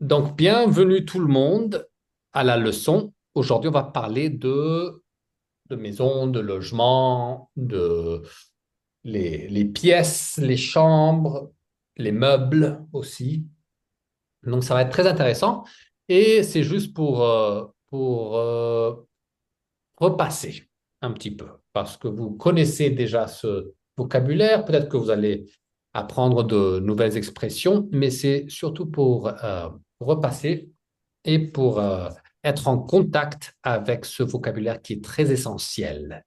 Donc, bienvenue tout le monde à la leçon. Aujourd'hui, on va parler de maisons, de logements, de les pièces, les chambres, les meubles aussi. Donc, ça va être très intéressant. Et c'est juste pour repasser un petit peu, parce que vous connaissez déjà ce vocabulaire. Peut-être que vous allez apprendre de nouvelles expressions, mais c'est surtout pour repasser et pour être en contact avec ce vocabulaire qui est très essentiel.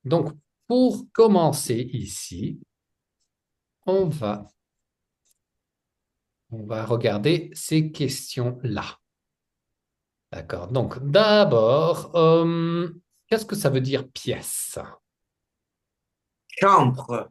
Donc, pour commencer ici, on va, on va regarder ces questions-là. D'accord. Donc, d'abord, qu'est-ce que ça veut dire pièce? Chambre.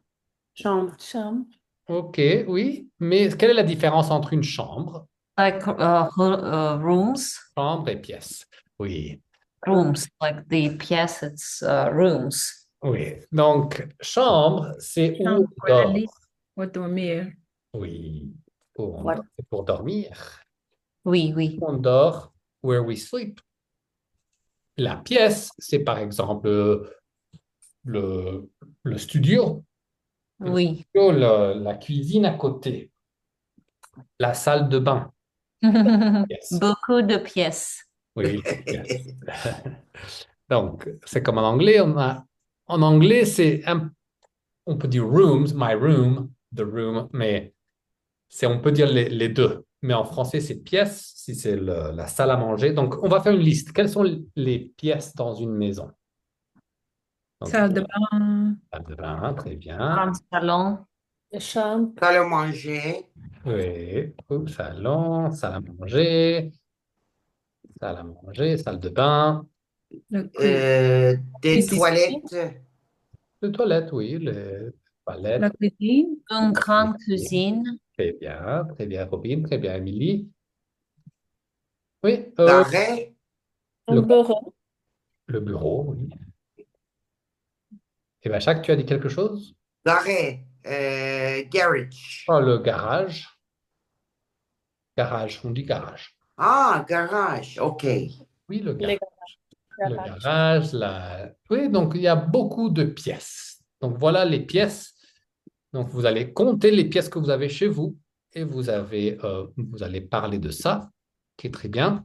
Chambre. Chambre. Ok, oui, mais quelle est la différence entre une chambre, Like rooms. chambre et pièce? Oui, Rooms. Like the pièce, it's rooms. oui. Donc, chambre, c'est où Chambre on pour le lit, dort. pour dormir. Oui, What? c'est pour dormir. Oui, oui. On dort where we sleep. La pièce, c'est par exemple le, le studio, Oui. la cuisine à côté, la salle de bain. Yes. Beaucoup de pièces. Oui, yes. Donc, c'est comme en anglais. En anglais, on peut dire rooms, my room, the room, mais on peut dire les deux. Mais en français, c'est pièces, si c'est la salle à manger. Donc, on va faire une liste. Quelles sont les pièces dans une maison? Donc, Salle de bain, salle de bain, très bien. Grand salon. la chambre, Salle à manger. Oui, salon, salle de bain, la cuisine, Des toilettes. les toilettes, oui, les la toilettes. cuisine, Une grande cuisine. Très bien, Robin, très bien, Émilie. Oui, D'arrêt. un le, bureau, le bureau, oui. Et bien, Jacques, tu as dit quelque chose? D'arrêt. Garage. Oh, le garage. Garage, on dit garage. Ah, garage. OK. Oui, le les garage. Le garages. garage, Oui, donc il y a beaucoup de pièces. Donc voilà les pièces. Donc vous allez compter les pièces que vous avez chez vous et vous allez parler de ça, qui est très bien.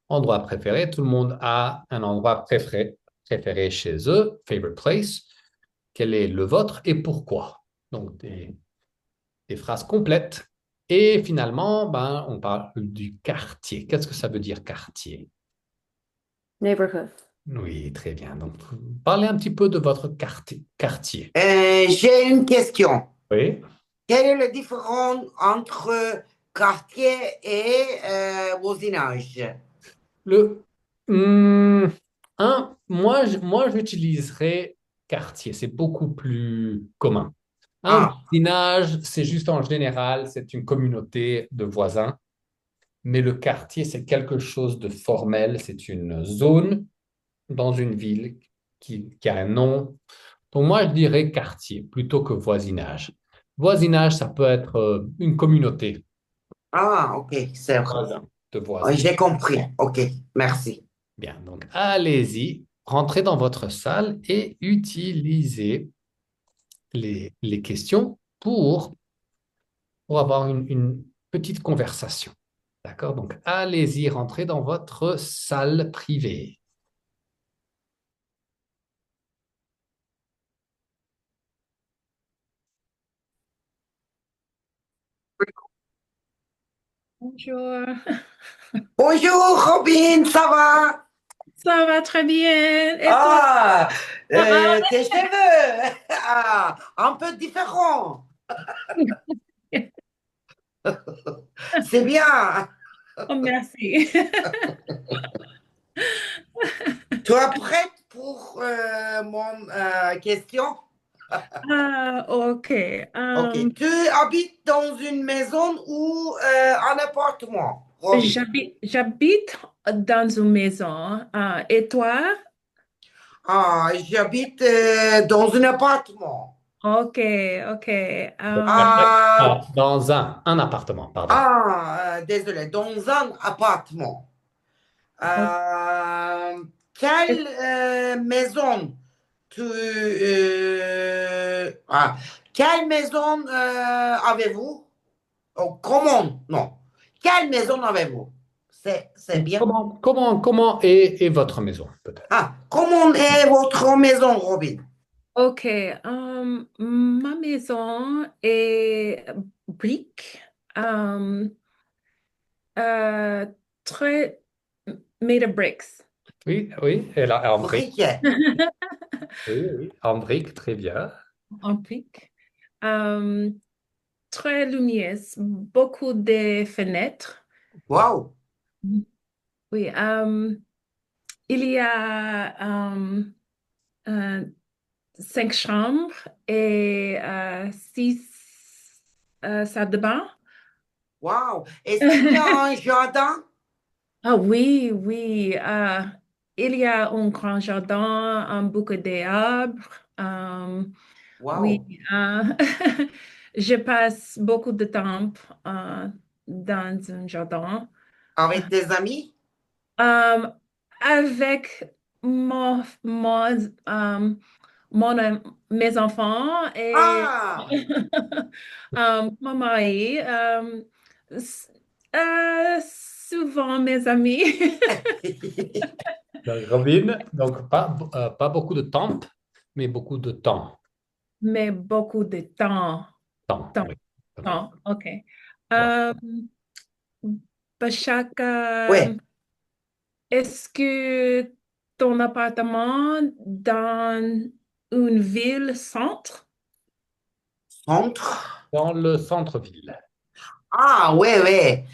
Endroit préféré, tout le monde a un endroit préféré chez eux, favorite place. Quel est le vôtre et pourquoi? Donc des phrases complètes. Et finalement, ben, on parle du quartier. Qu'est-ce que ça veut dire quartier? Neighborhood. Oui, très bien. Donc, parlez un petit peu de votre quartier. J'ai une question. Oui. Quelle est la différence entre quartier et voisinage? Le, hum, moi, j'utiliserais quartier. C'est beaucoup plus commun. Un Ah, voisinage, c'est juste en général, c'est une communauté de voisins. Mais le quartier, c'est quelque chose de formel. C'est une zone dans une ville qui a un nom. Donc moi, je dirais quartier plutôt que voisinage. Voisinage, ça peut être une communauté OK, c'est vrai. de voisins. J'ai compris. OK, merci. Bien, donc allez-y, rentrez dans votre salle et utilisez les questions pour avoir une petite conversation. D'accord? Donc allez-y, rentrez dans votre salle privée. Bonjour. Bonjour, Robin, ça va? Ça va très bien. Et toi? Ah, tes cheveux, ah, un peu différents. C'est bien. Oh, merci. Tu es prête pour mon question? Ah, ok. Ok. Tu habites dans une maison ou un appartement, Robin? J'habite dans une maison. Et toi? Ah, j'habite dans un appartement. Ok, ok. Ah, Dans un appartement, pardon. désolé, dans un appartement. Ok. Quelle maison quelle maison avez-vous? Oh, comment? Non. Quelle maison avez-vous? C'est bien. Comment est votre maison, peut-être? Comment est votre maison, Robin? Ok, ma maison est brique, um, euh, très made of bricks. Oui, oui, elle a en brique. Briquet. Oui, oui, en brique, très bien. En brique. Um, très lumineuse, beaucoup de fenêtres. Wow. Oui, il y a euh, 5 chambres et 6 salles de bain. Wow. Est-ce qu'il y a un jardin? Ah oui, oui. Il y a un grand jardin, un bouquet d'arbres. Oui, Wow. je passe beaucoup de temps dans un jardin. Avec tes amis? Euh, avec mes enfants et Ah, mon mari, s- souvent mes amis. Donc, Robin, donc pas beaucoup de temps, mais beaucoup de temps. Mais beaucoup de temps. Temps, Temps, oui. temps, OK. Voilà. Euh, Bachaka, ouais. est-ce que ton appartement dans une ville centre? Centre? Dans le centre-ville. Ouais, ouais.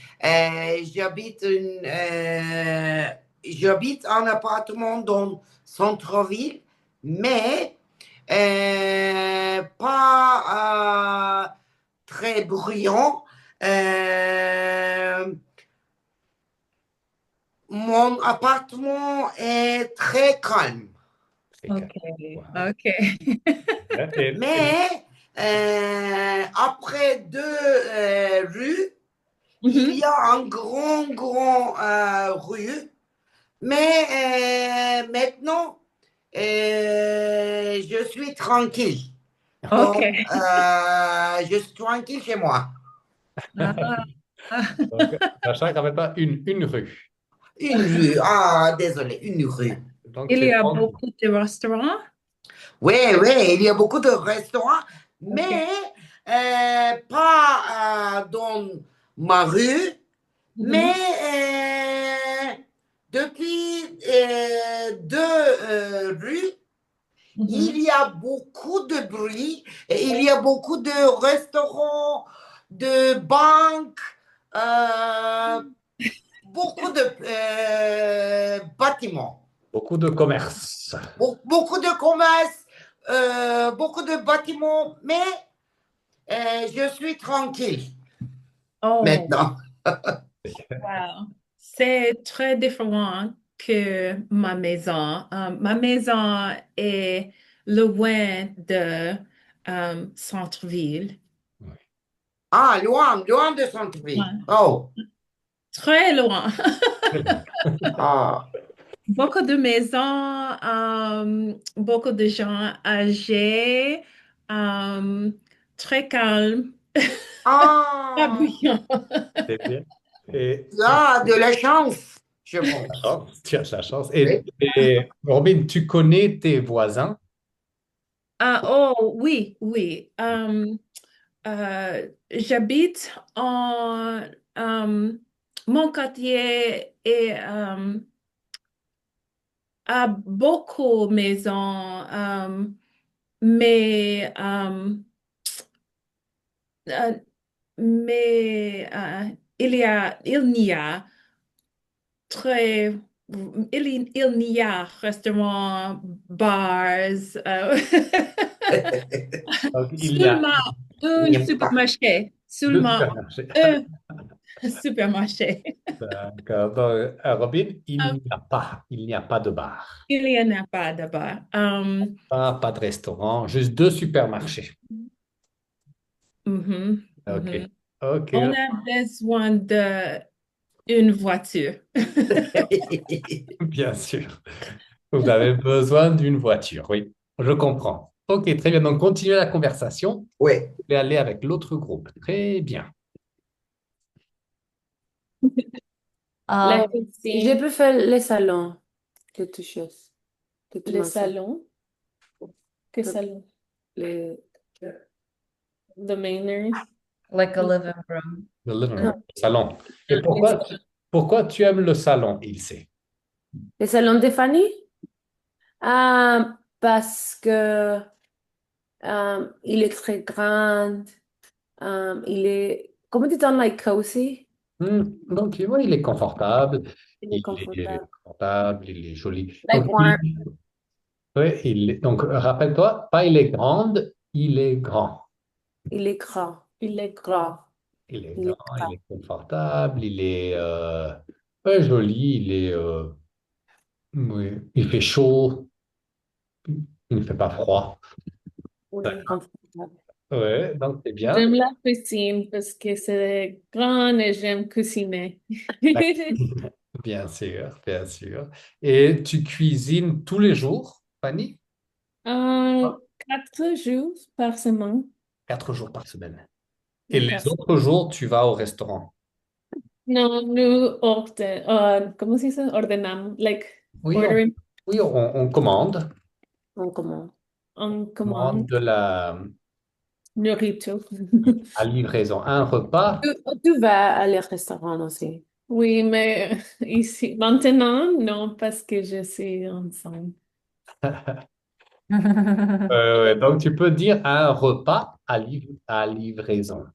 J'habite un appartement dans centre-ville, mais pas très bruyant. Euh, Mon appartement est très calme. C'est calme. OK, Voilà. OK. Mais après 2 rues, il y Mhm, a un grand rue. Mais maintenant, je suis tranquille. Donc, OK. je suis tranquille chez moi. Ah, ah. Donc, sachant qu'en fait, pas une rue. Une rue. Désolé, une rue. Donc, Il y c'est a tranquille. beaucoup de restaurants. Oui, oui, il y a beaucoup de restaurants, OK. mais pas dans ma rue, mais Mhm, depuis 2 rues, il mhm. y a beaucoup de bruit et il y a beaucoup de restaurants, de banques, euh, beaucoup de bâtiments. Beaucoup de commerce. Beaucoup de commerces, beaucoup de bâtiments, mais je suis tranquille Oh, maintenant. wow. C'est très différent que ma maison. Ma maison est loin de centre-ville. Oui. Loin, loin de centre-ville. Ouais. Oh, Très loin. ah, Beaucoup de maisons, beaucoup de gens âgés, euh, très calme, pas ah, bruyant. C'est bien. Et tu as de la chance, je la pense. chance, tu as de la chance. Oui. Et Robin, tu connais tes voisins? Oh, oui, oui. J'habite en... mon quartier est, a beaucoup de maisons, mais, euh, il n'y a très, il n'y a restaurants, bars, Donc, il y a seulement Il un n'y a pas. supermarché, deux seulement supermarchés. un supermarché. D'accord. Donc, Robin, il n'y a pas de bar, Il y en a pas de bar. pas de restaurant, juste deux supermarchés. Mhm, OK. mhm. OK. On a besoin de une voiture. Bien sûr. Vous avez besoin d'une voiture, oui. Je comprends. OK, très bien. Donc, continuez la conversation. Oui. Je vais aller avec l'autre groupe. Très bien. Ah, Je cuisine, peux faire les salons, quelque chose. Quelque le maison. salon. Que Le- salon? Les... The main area. like a living room. Le living room, Non, le salon. Et pourquoi tu aimes le salon, Ilse? les salons de Fanny? Parce que il est très grand. Il est, comment dit-on, like cozy? Donc, oui, il est confortable. Il est Il est confortable. confortable, il est joli. Like Donc, warm. ouais, donc rappelle-toi, pas il est grande, il est grand. Il est grand. Il est Grand. Il est Il est grand, il grand. est confortable, il est ouais, joli, oui, il fait chaud, il ne fait pas froid. Oui, confortable. Ouais, donc c'est bien. J'aime la cuisine parce que c'est grand et j'aime cuisiner. Bien sûr, bien sûr. Et tu cuisines tous les jours, Fanny? Euh, 4 jours par semaine. 4 jours par semaine. Et les Par- autres jours, tu vas au restaurant. Non, nous ¿cómo se dice? Ordenamos, like Oui, ordering on commande. On commande. on On commande commande, de nourriture. à livraison. Un repas. Tu vas aller au restaurant aussi. Oui, mais ici, maintenant, non, parce que je suis enceinte. Donc, tu peux dire un repas à livraison.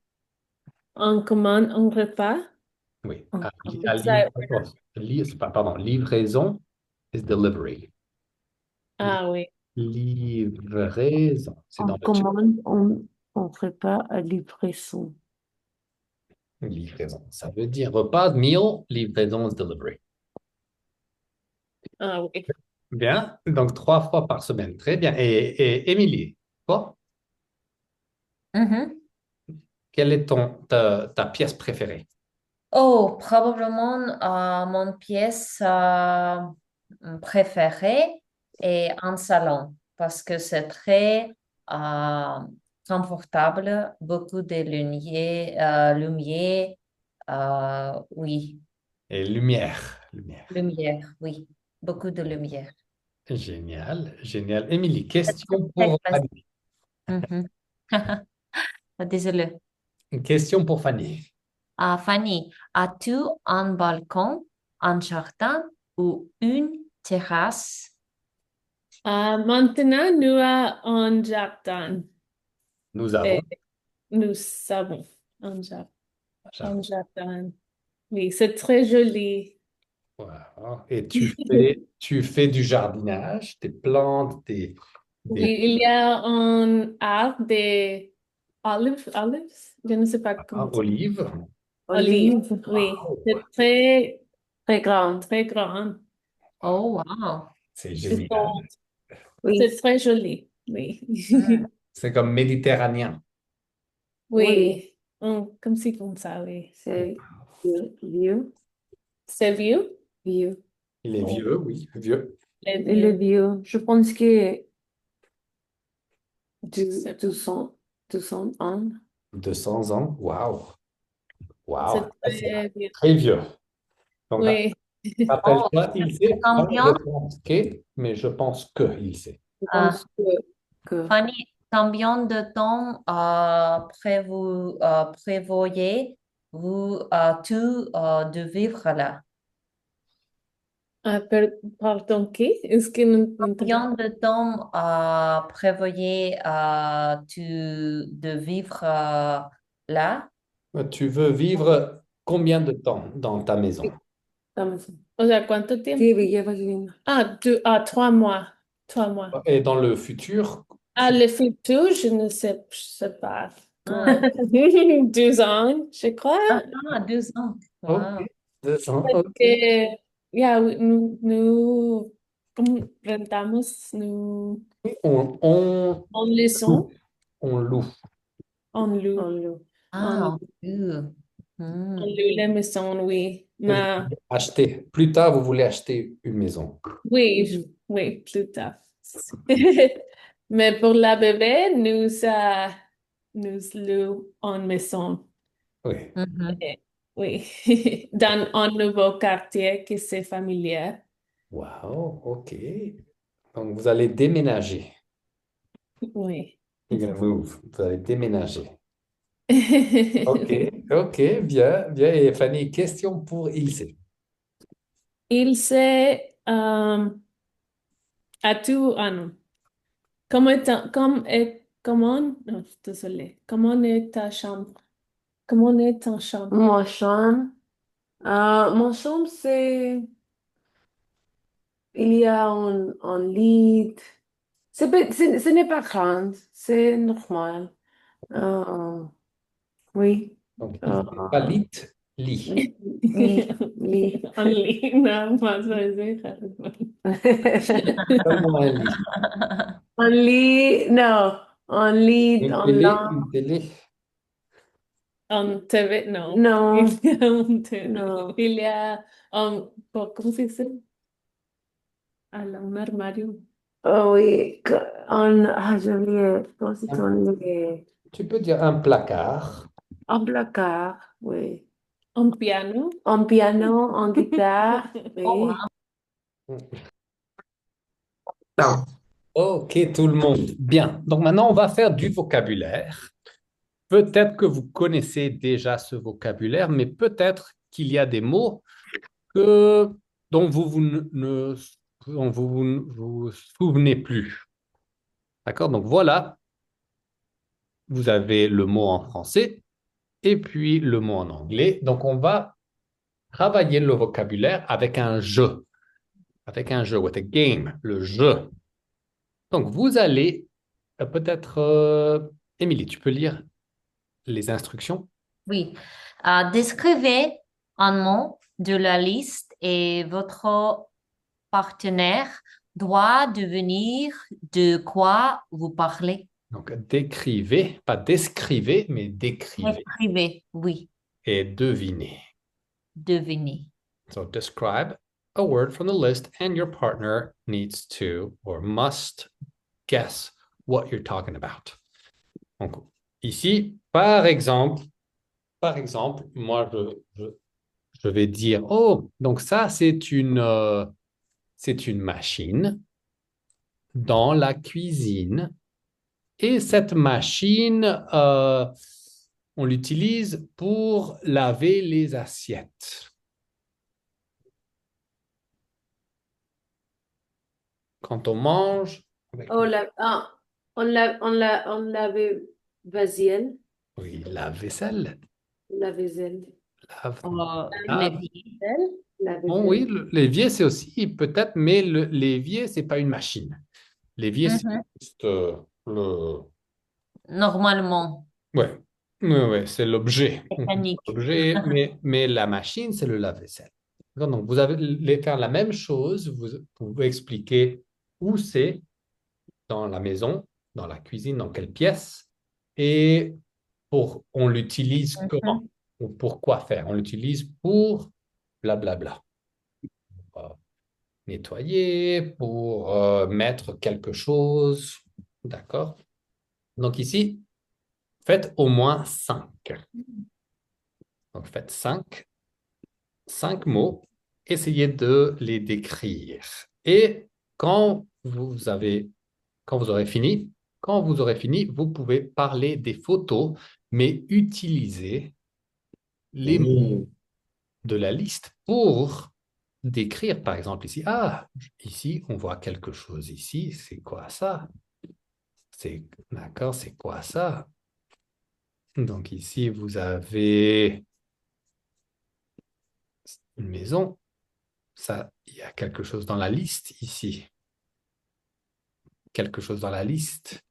On commande un repas. Oui, On à commande. pardon, livraison is delivery. Ah oui. Livraison, c'est On dans le chat. commande, on prépare à livraison. Livraison, ça veut dire repas, meal, livraison is delivery. Ah oui. Bien, donc 3 fois par semaine. Très bien. Et Émilie, toi, Mhm. quelle est ta pièce préférée? Oh, probablement mon pièce préférée est un salon parce que c'est très euh, confortable, beaucoup de lumière, oui, Et lumière. Lumière. lumière, oui, beaucoup de lumière. Génial, génial. Émilie, C'est question très pour classique. Fanny. Mhm. Désolée. Une question pour Fanny. Fanny, as-tu un balcon, un jardin ou une terrasse? Maintenant, nous avons un jardin. Nous avons Et nous savons un jardin. un jardin. Oui, c'est très joli. Voilà. Et tu fais du jardinage, des plantes, des Oui, il y a un arbre des olives, je ne sais pas comment dire. olives. Olive, oui. Wow, C'est très, Très grande. très grand. Oh, wow. c'est Ils sont- génial. Oui. C'est très joli, oui. Mm. C'est comme méditerranéen. Oui. Oui, comme si comme ça, oui. C'est vieux. C'est vieux? Vieux. Il est vieux, oui, vieux. C'est Il est vieux. vieux. Je pense que C'est 200, 200 ans. 200 ans. Waouh. Waouh. c'est Ça, c'est très vieux. très vieux. Donc, Oui. Oh, rappelle-toi, il sait, pas je combien, pense que, mais je pense que il sait. Je euh, pense que Fanny, combien de temps prévoyez-vous de vivre là? Pardon, qui? Est-ce que nous Combien de temps prévoyez-tu de vivre là? Tu veux vivre combien de temps dans ta maison? estamos. O sea, ¿cuánto tiempo? Sí, lleva viviendo. 3 mois. 3 mois. Et dans le futur, Le futur, je sais pas. Ah, 2 ans, je crois. 2 ans. ok, Wow. 200, ok. Yeah, nous rentamos, nous On, on, en leçon, on loue. on loue, Ah, on Hmm. loue la maison, oui. Mais Acheter. Plus tard, vous voulez acheter une maison. oui, oui, plus tard. Mais pour la bébé, nous louons en maison. Oui. Mhm. Oui, dans un nouveau quartier qui c'est familier. Wow, ok. Donc, vous allez déménager. Oui. You're gonna move. Vous allez déménager. Ok, ok, bien, bien. Et Fanny, question pour Ilse. Il sait à tout, ah non. Comment, non, désolé. Comment est ta chambre? Comment est ta chambre? Mon chambre, il y a un lit. Ce n'est pas grand, c'est normal. Euh, oui. Donc, Euh, pas lit, lit. lit. Un lit, non, pas ça, Seulement un lit. Un lit, non, un lit, Une un télé, lampe. une télé. Un TV, non. Non, Il y a un TV. non. Il y a ¿cómo se dice? Un armario. Oh oui, j'ai oublié, comment c'est un lit? Tu peux dire un placard. Un placard, oui. Un piano. Un piano, un guitare, Oh, oui. Ok, tout le monde. Bien. Donc maintenant, on va faire du vocabulaire. Peut-être que vous connaissez déjà ce vocabulaire, mais peut-être qu'il y a des mots que, dont dont vous ne vous souvenez plus. D'accord? Donc voilà, vous avez le mot en français et puis le mot en anglais. Donc on va travailler le vocabulaire avec un jeu. Avec un jeu, with a game, le jeu. Donc vous allez peut-être, Émilie, tu peux lire les instructions? oui. Décrivez un mot de la liste et votre partenaire doit deviner de quoi vous parlez. Donc décrivez, pas descrivez, mais décrivez Décrivez, oui, et devinez. devinez. So describe a word from the list and your partner needs to or must guess what you're talking about. Donc ici, par exemple, moi je vais dire, oh, donc ça c'est une machine dans la cuisine. Et cette machine, on l'utilise pour laver les assiettes. Quand on mange, Oh, on l'avait vaisselle, oui, la vaisselle. la vaisselle, Lave, lave. L'évier. la Bon, oui, vaisselle. l'évier, c'est aussi peut-être, mais l'évier, c'est pas une machine. L'évier, c'est Mhm. juste le... Normalement, Ouais, ouais, ouais, c'est l'objet. mécanique. L'objet, mais la machine, c'est le lave-vaisselle. Donc, vous allez faire la même chose. Vous pouvez expliquer où c'est dans la maison, dans la cuisine, dans quelle pièce, et on l'utilise comment, Mhm. ou pour quoi faire. On l'utilise pour blablabla. Pour, nettoyer, pour mettre quelque chose. D'accord? Donc ici, faites au moins 5. Donc faites 5 mots, essayez de les décrire. Et quand vous aurez fini, vous pouvez parler des photos, mais utilisez les mots de la liste pour décrire, par exemple, ici, ici, on voit quelque chose ici, c'est quoi ça? D'accord, c'est quoi ça? Donc ici, vous avez une maison. Ça, il y a quelque chose dans la liste ici. Quelque chose dans la liste.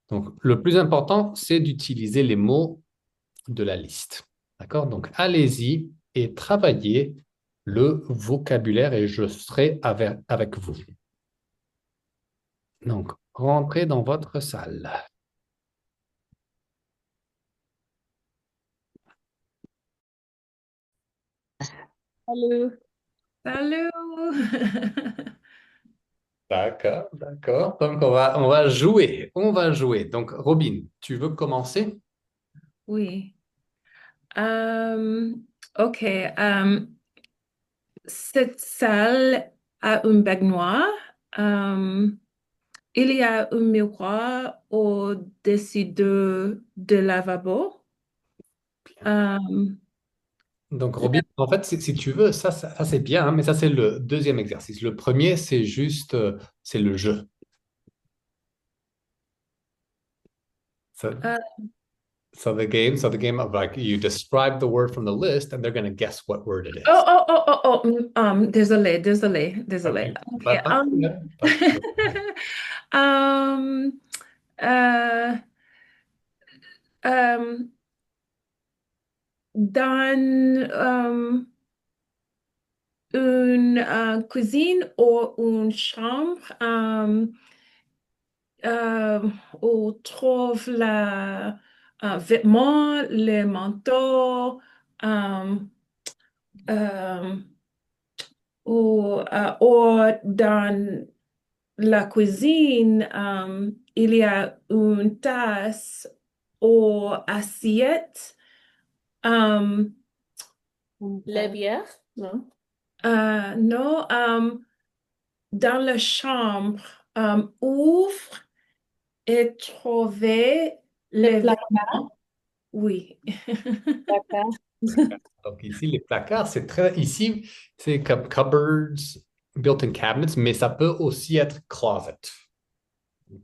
Donc, le plus important, c'est d'utiliser les mots de la liste. D'accord? Donc, allez-y et travaillez le vocabulaire et je serai avec vous. Donc, rentrez dans votre salle. Salut. Salut! D'accord, d'accord. Donc, on va jouer. On va jouer. Donc, Robin, tu veux commencer? Oui. OK. Cette salle a une baignoire. Il y a un miroir au-dessus de lavabo. Donc, Robin, en fait, si tu veux, ça c'est bien, hein, mais ça, c'est le deuxième exercice. Le premier, c'est juste, c'est le jeu. So, Euh, so the game of like, you describe the word from the list and they're going to guess what word it is. Désolé. Ok. OK. Pas de problème, pas de problème. Um, euh, um, dans une cuisine ou une chambre, on trouve la vêtements, les manteaux, euh, ou dans la cuisine, il y a une tasse ou assiette. Um, Les bières? Non. non, dans la chambre, ouvre et trouver les vêtements. Oui. D'accord. Donc ici, les placards, ici, c'est comme cupboards, built-in cabinets, mais ça peut aussi être closet.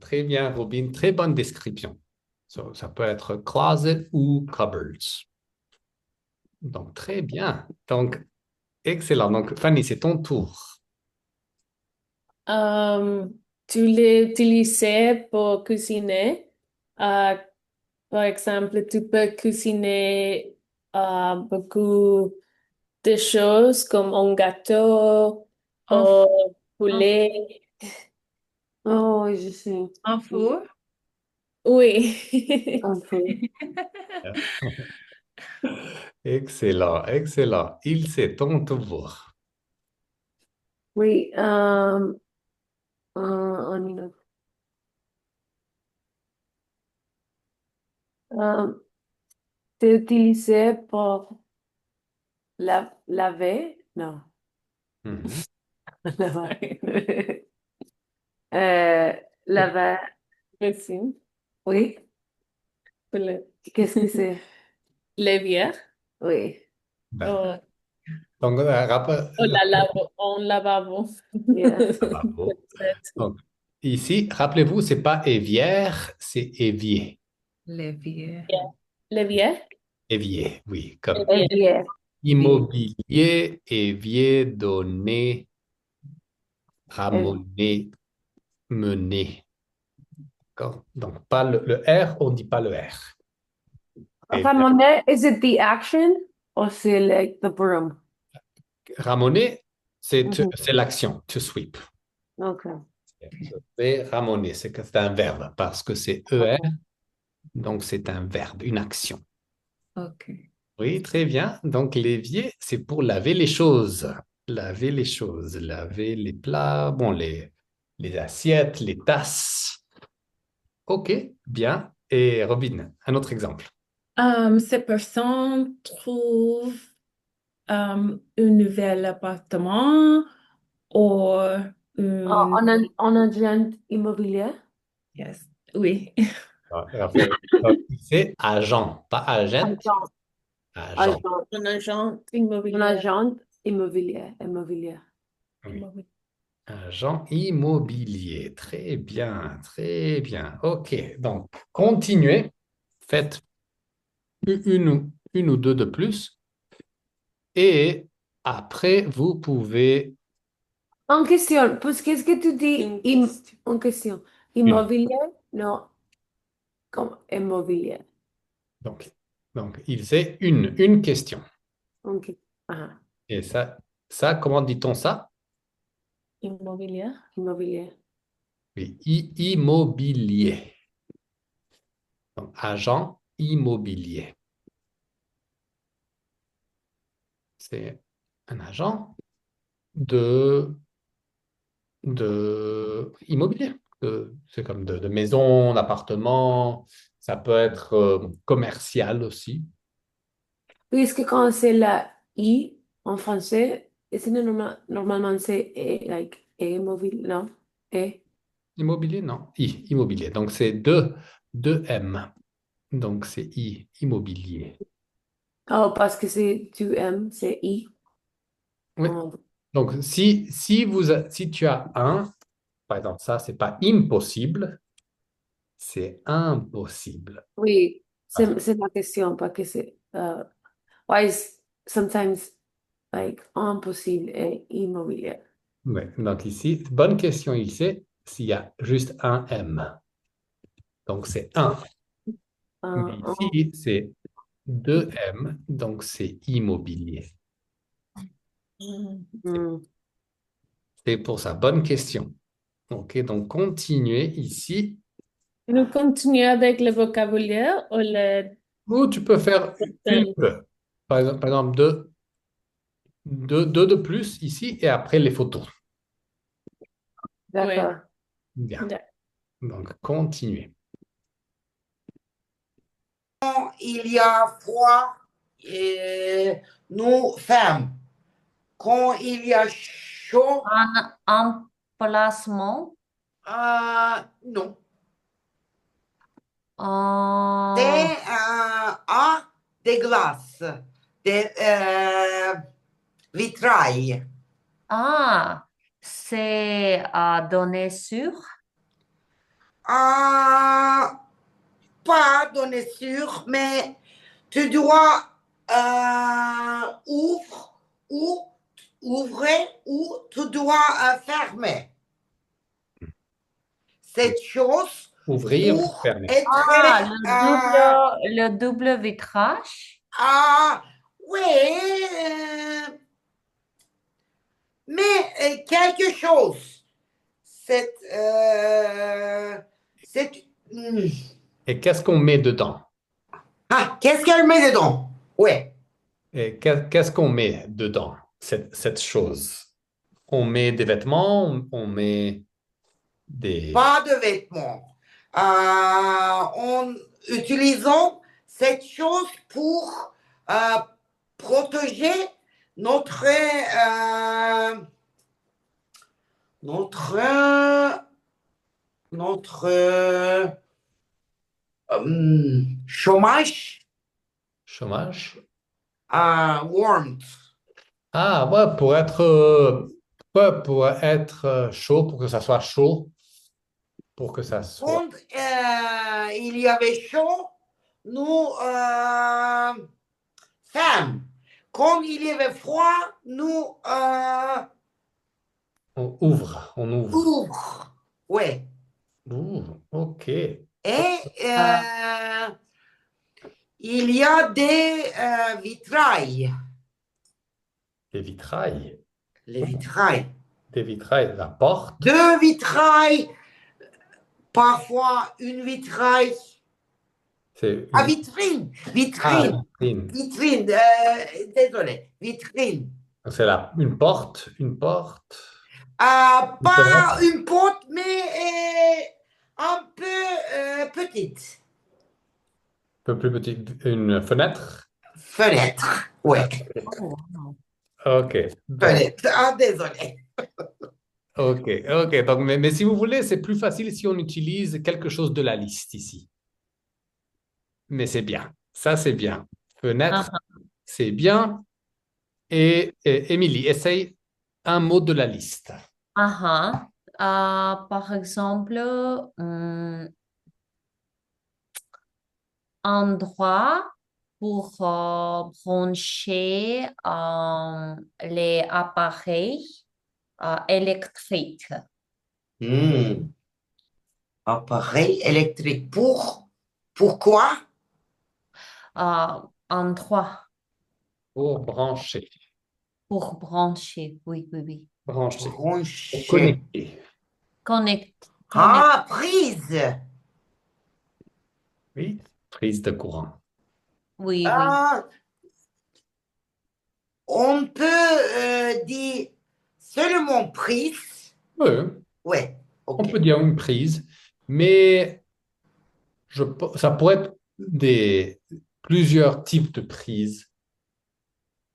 Très bien, Robin, très bonne description. Ça peut être closet ou cupboards. Donc, très bien. Donc, excellent. Donc, Fanny, c'est ton tour. Tu l'utilisais pour cuisiner. Euh, Par exemple, tu peux cuisiner beaucoup de choses comme un gâteau Un, ou un, poulet. Oh, je sais. un four. Oui. Un peu. Excellent, excellent. Il c'est ton tour. Oui, on y va. C'est utilisé pour laver? Non. Mhm. Laver. Euh, laver. Merci. Oui. Poulet. Qu'est-ce que c'est? Les bières. Oui. Ben, Oh, donc, rappel, oh la lavabo. En lavabo. Yeah. bravo. Peut-être. Donc, ici, rappelez-vous, c'est pas évière, c'est évier. L'évier. Les bières? Évier, oui, Les comme bières. Bien. immobilier, évier, donner, ramener, mener. D'accord? Donc, pas le R, on dit pas le R. Ramener, is it the action or c'est like the broom? Ramener, Mhm. c'est l'action, to sweep. Okay. Je vais ramener, c'est un verbe parce que c'est ER, donc c'est un verbe, une action. OK. Oui, très bien. Donc, l'évier, c'est pour laver les choses. Laver les choses, laver les plats, bon, les assiettes, les tasses. OK, bien. Et Robin, un autre exemple. Ces personnes trouvent un nouvel appartement ou une... En agent immobilier? Yes. Oui. C'est agent, pas agent, Agent. agent. Agent. Un agent Un immobilier. agent immobilier. Immobilier. Oui. Agent immobilier. Très bien, très bien. OK, donc continuez. Faites une ou deux de plus. Et après, vous pouvez... En question, pues qu'est-ce que tu dis Une en question? Une. Immobilier? Non, comme immobilier. Donc il c'est une question. Ok. Ah. Et ça, Ça, comment dit-on ça? Immobilier. Immobilier. Oui, immobilier. Donc, agent immobilier. C'est un agent de immobilier. C'est comme de maison, d'appartement. Ça peut être commercial aussi. Puisque quand c'est la I en français, c'est normalement c'est like immobile, non? Et. Immobilier, non. Immobilier. Donc, c'est deux M. Donc, c'est immobilier. Oh, parce que c'est tu aimes, c'est I. Oui. Oh. Donc, si tu as un, par exemple, ça, c'est pas impossible, c'est impossible. Oui, Voilà. c'est ma question, parce que c'est why is sometimes like impossible et immobilier. Oui. Donc, ici, bonne question ici, s'il y a juste un M. Donc, c'est un. Mais Euh, ici, c'est deux M, donc c'est immobilier. hmm. C'est pour ça. Bonne question. OK, donc continuez ici. Nous continuons avec le vocabulaire ou le... Ou tu peux faire une, par exemple deux de plus ici et après les photos. D'accord. Bien. D'accord. Donc, continuez. Il y a froid, nous fermons. Quand il y a chaud, Un emplacement. non. Euh, C'est des glaces, des vitrailles. c'est à donner sur. Pas donné sûr, mais tu dois ouvrir ou tu dois fermer. Cette chose Ouvrir ou pour fermer. être Le double vitrage. oui, mais quelque chose. C'est hmm. Et qu'est-ce qu'on met dedans? Qu'est-ce qu'elle met dedans? Oui. Et qu'est-ce qu'on met dedans, cette chose? On met des vêtements, on met des... Pas de vêtements. En utilisant cette chose pour protéger notre chômage, Chômage? warmth. Ah, ouais, pour être chaud, pour que ça soit chaud, pour que ça soit... Quand il y avait chaud, nous fermes. Quand il y avait froid, nous On ouvre, on ouvre. ouvre. Oui. Ouvre, OK. Et il y a des vitrailles. Des vitrailles. Les vitrailles. Des vitrailles, la porte. Deux vitrailles. Parfois une vitraille. C'est Vitrine. Ah, Vitrine. vitrine. Vitrine. Désolé. Vitrine. C'est une porte, une porte. Pas une porte, mais un peu petite. Un peu plus petite, une fenêtre. Fenêtre. Ouais. OK. Donc, Fenêtre. Désolé. OK, OK. Donc, mais si vous voulez, c'est plus facile si on utilise quelque chose de la liste ici. Mais c'est bien. Ça, c'est bien. Fenêtre, c'est bien. Et Émilie, essaye un mot de la liste. Par exemple, endroit pour brancher les appareils électriques. Appareil électrique. Pourquoi? Endroit. Pour brancher. Pour brancher, oui, oui, oui. Brancher. Pour Brancher. connecter. Connect. Ah, prise. Oui. Prise de courant. Oui, oui. Ah, on peut dire seulement prise. Oui. Ouais, On ok. peut dire une prise, mais ça pourrait être plusieurs types de prises.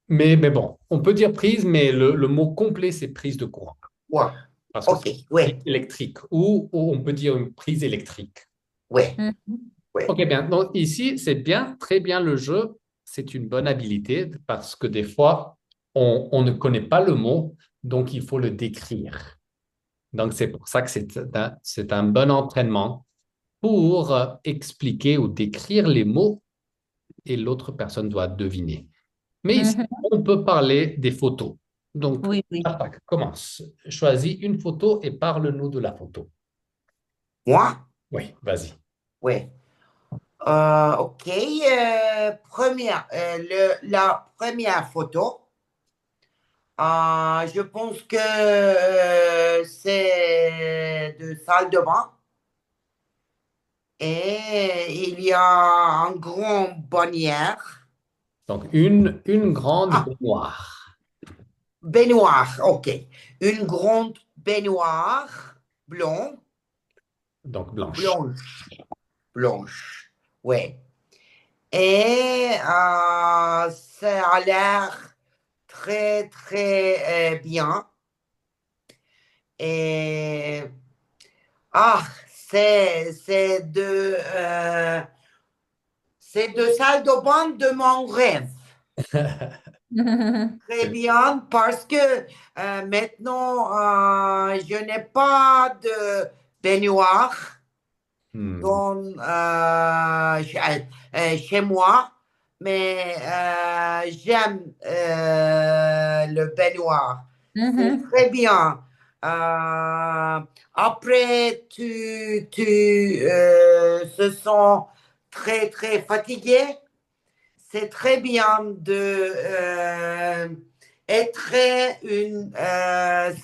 Mais bon, on peut dire prise, mais le mot complet, c'est prise de courant. Ouais, Parce que ok, c'est ouais, électrique. Ou on peut dire une prise électrique. ouais, Mhm. ouais. Ok, bien. Donc ici, c'est bien, très bien le jeu. C'est une bonne habilité parce que des fois, on ne connaît pas le mot, donc il faut le décrire. Donc c'est pour ça que c'est un bon entraînement pour expliquer ou décrire les mots et l'autre personne doit deviner. Mais ici, Mhm. on peut parler des photos. Donc, Oui, oui. attaque, commence. Choisis une photo et parle-nous de la photo. Moi? Oui, vas-y. Ouais. Ok, la première photo, je pense que c'est de salle de bain et il y a un grand bonnière. Donc, une grande Ah, baignoire. baignoire, ok. Une grande baignoire blonde, Donc, blanche. blanche, blanche, ouais. Et ça a l'air très, très bien. Et ah, c'est de salle de bain de mon rêve. Très bien, parce que maintenant, je n'ai pas de baignoire chez moi, mais j'aime le baignoire. C'est Mhm. très bien. Après, tu se sens très, très fatigué. C'est très bien de être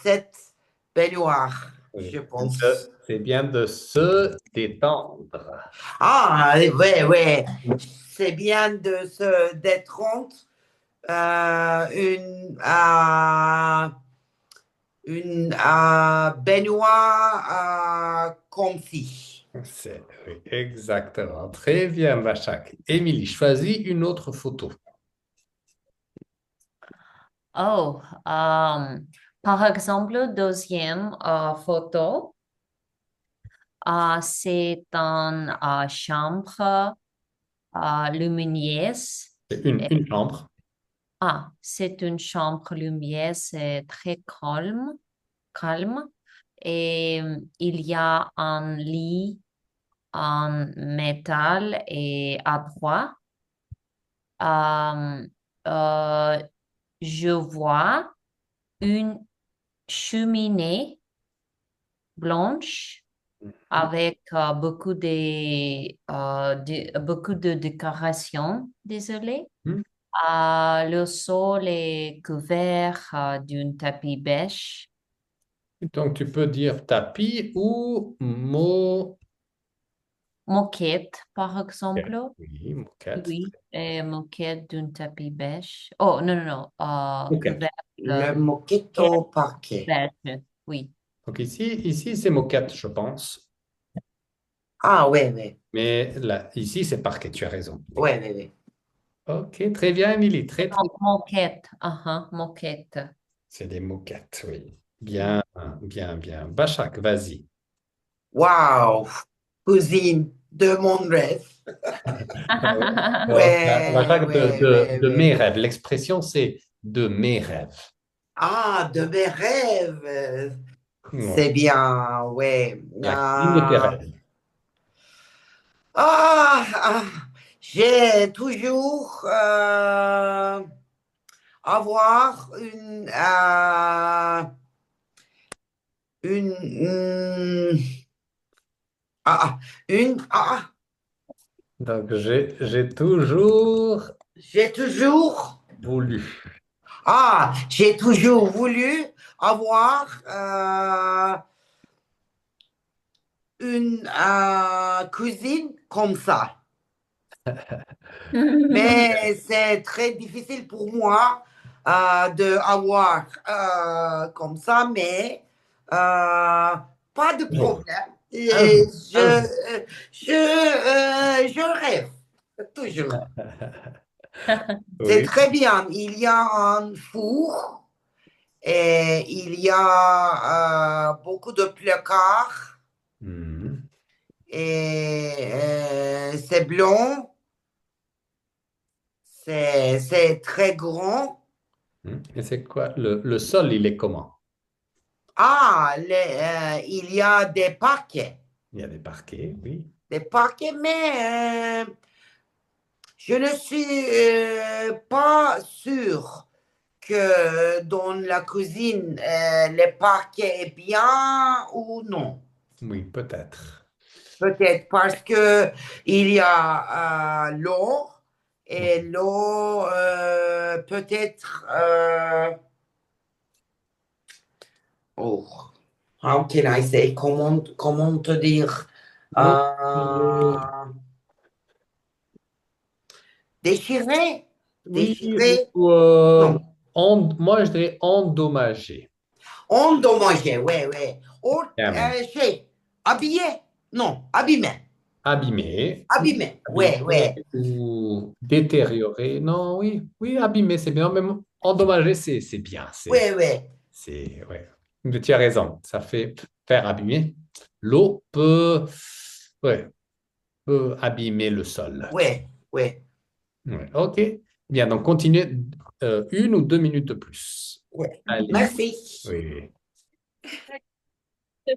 cette baignoire, Oui. je pense. C'est bien de se détendre. Ah, ouais, ouais. C'est bien de se détendre. Une baignoire comme si. Oui, exactement. Très bien, Vachak. Émilie, choisis une autre photo. Oh, par exemple, deuxième photo, c'est une chambre lumineuse. C'est une chambre. C'est une chambre lumineuse très calme, calme. Et il y a un lit en métal et à droite. Euh, euh, je vois une cheminée blanche avec beaucoup de décorations, désolé. Hmm. Le sol est couvert d'un tapis beige. Donc, tu peux dire tapis ou Moquette, par exemple. Oui, moquette. Oui, moquette d'un tapis beige. Oh, non, non, non. Moquette. Couvert Le moquito parquet. beige. Oui. Donc ici c'est moquette, je pense. Ah, ouais, ouais, Mais là, ici, c'est parquet, tu as raison. ouais, ouais, ouais. Ok, très bien, Émilie. Très, très. Moquette. Moquette. C'est des moquettes, oui. Bien, bien, bien. Bachak, vas-y. Waouh, cousine de mon rêve. Ouais, Bachak, ouais, ouais, de mes ouais. rêves. L'expression, c'est de mes rêves. Ah, de mes rêves. Ouais. C'est bien, ouais. La cuisine de tes rêves. Ah, j'ai toujours avoir une, ah, une, ah, Donc, j'ai toujours j'ai toujours voulu. Ah, j'ai toujours voulu avoir une cuisine comme ça. Mais c'est très difficile pour moi d'avoir comme ça, mais pas de Oui. problème. Un Et jour, un jour. je rêve toujours. C'est Oui. très bien. Il y a un four et il y a beaucoup de placards Mhm. et c'est blanc, c'est très grand. Mhm. Et c'est quoi? Le sol, il est comment? Ah, il y a des parquets. Il y a des parquets, oui. Des parquets, mais je ne suis pas sûr que dans la cuisine, les parquets est bien ou non. Oui, peut-être. Peut-être parce que il y a l'eau et l'eau peut-être oh, how can I say? Comment te dire? Oui. Euh, déchiré? Oui, Déchiré? ou, Non. moi, je dirais endommagé. Endommagé, ouais, ouais. Ou, Bien, bien. habillé? Non, abîmé. Abîmé. Abîmé, Abîmé ouais, ouais. ou détérioré. Non, oui, oui, abîmé, c'est bien. Même endommagé, c'est bien. Ouais, ouais, Ouais. Mais tu as raison. Ça fait faire abîmer. L'eau ouais, peut abîmer le sol. ouais, ouais, Ouais. OK. Bien, donc continuez 1 ou 2 minutes de plus. ouais. Allez. Merci. Oui, oui.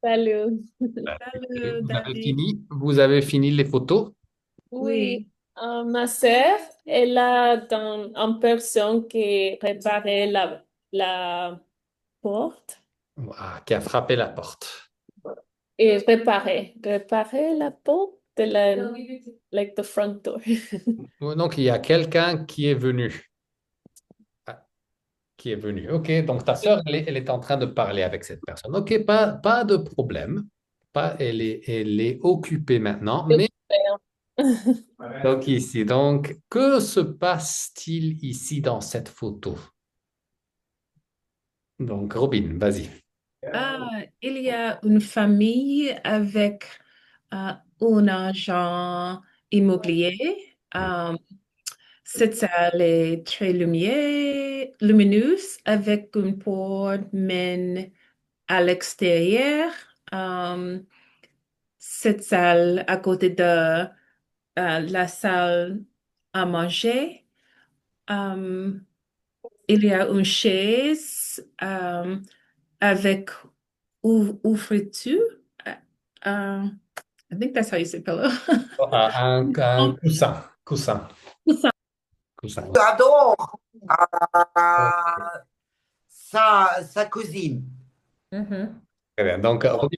Salut. Salut, Vous avez David. fini? Vous avez fini les photos? Oui, Oui. ma sœur, elle a une personne qui réparait la porte Ah, qui a frappé la porte. et réparer la porte de like the front door. Donc, il y a quelqu'un qui est venu. Ah, qui est venu. OK, donc ta sœur, elle est en train de parler avec cette personne. OK, pas de problème. Elle est occupée maintenant, mais donc ici, donc, que se passe-t-il ici dans cette photo? Donc, Robin, vas-y. Il y a une famille avec un agent immobilier. Cette salle est très lumineuse avec une porte mène à l'extérieur. Um, cette salle à côté de la salle à manger. Um, il y a une chaise avec ouverture. Uh, I think that's how you say pillow. Un coussin. Coussin. Coussin. J'adore Ok. sa cousine. Mhm. Très bien. Donc, Robin,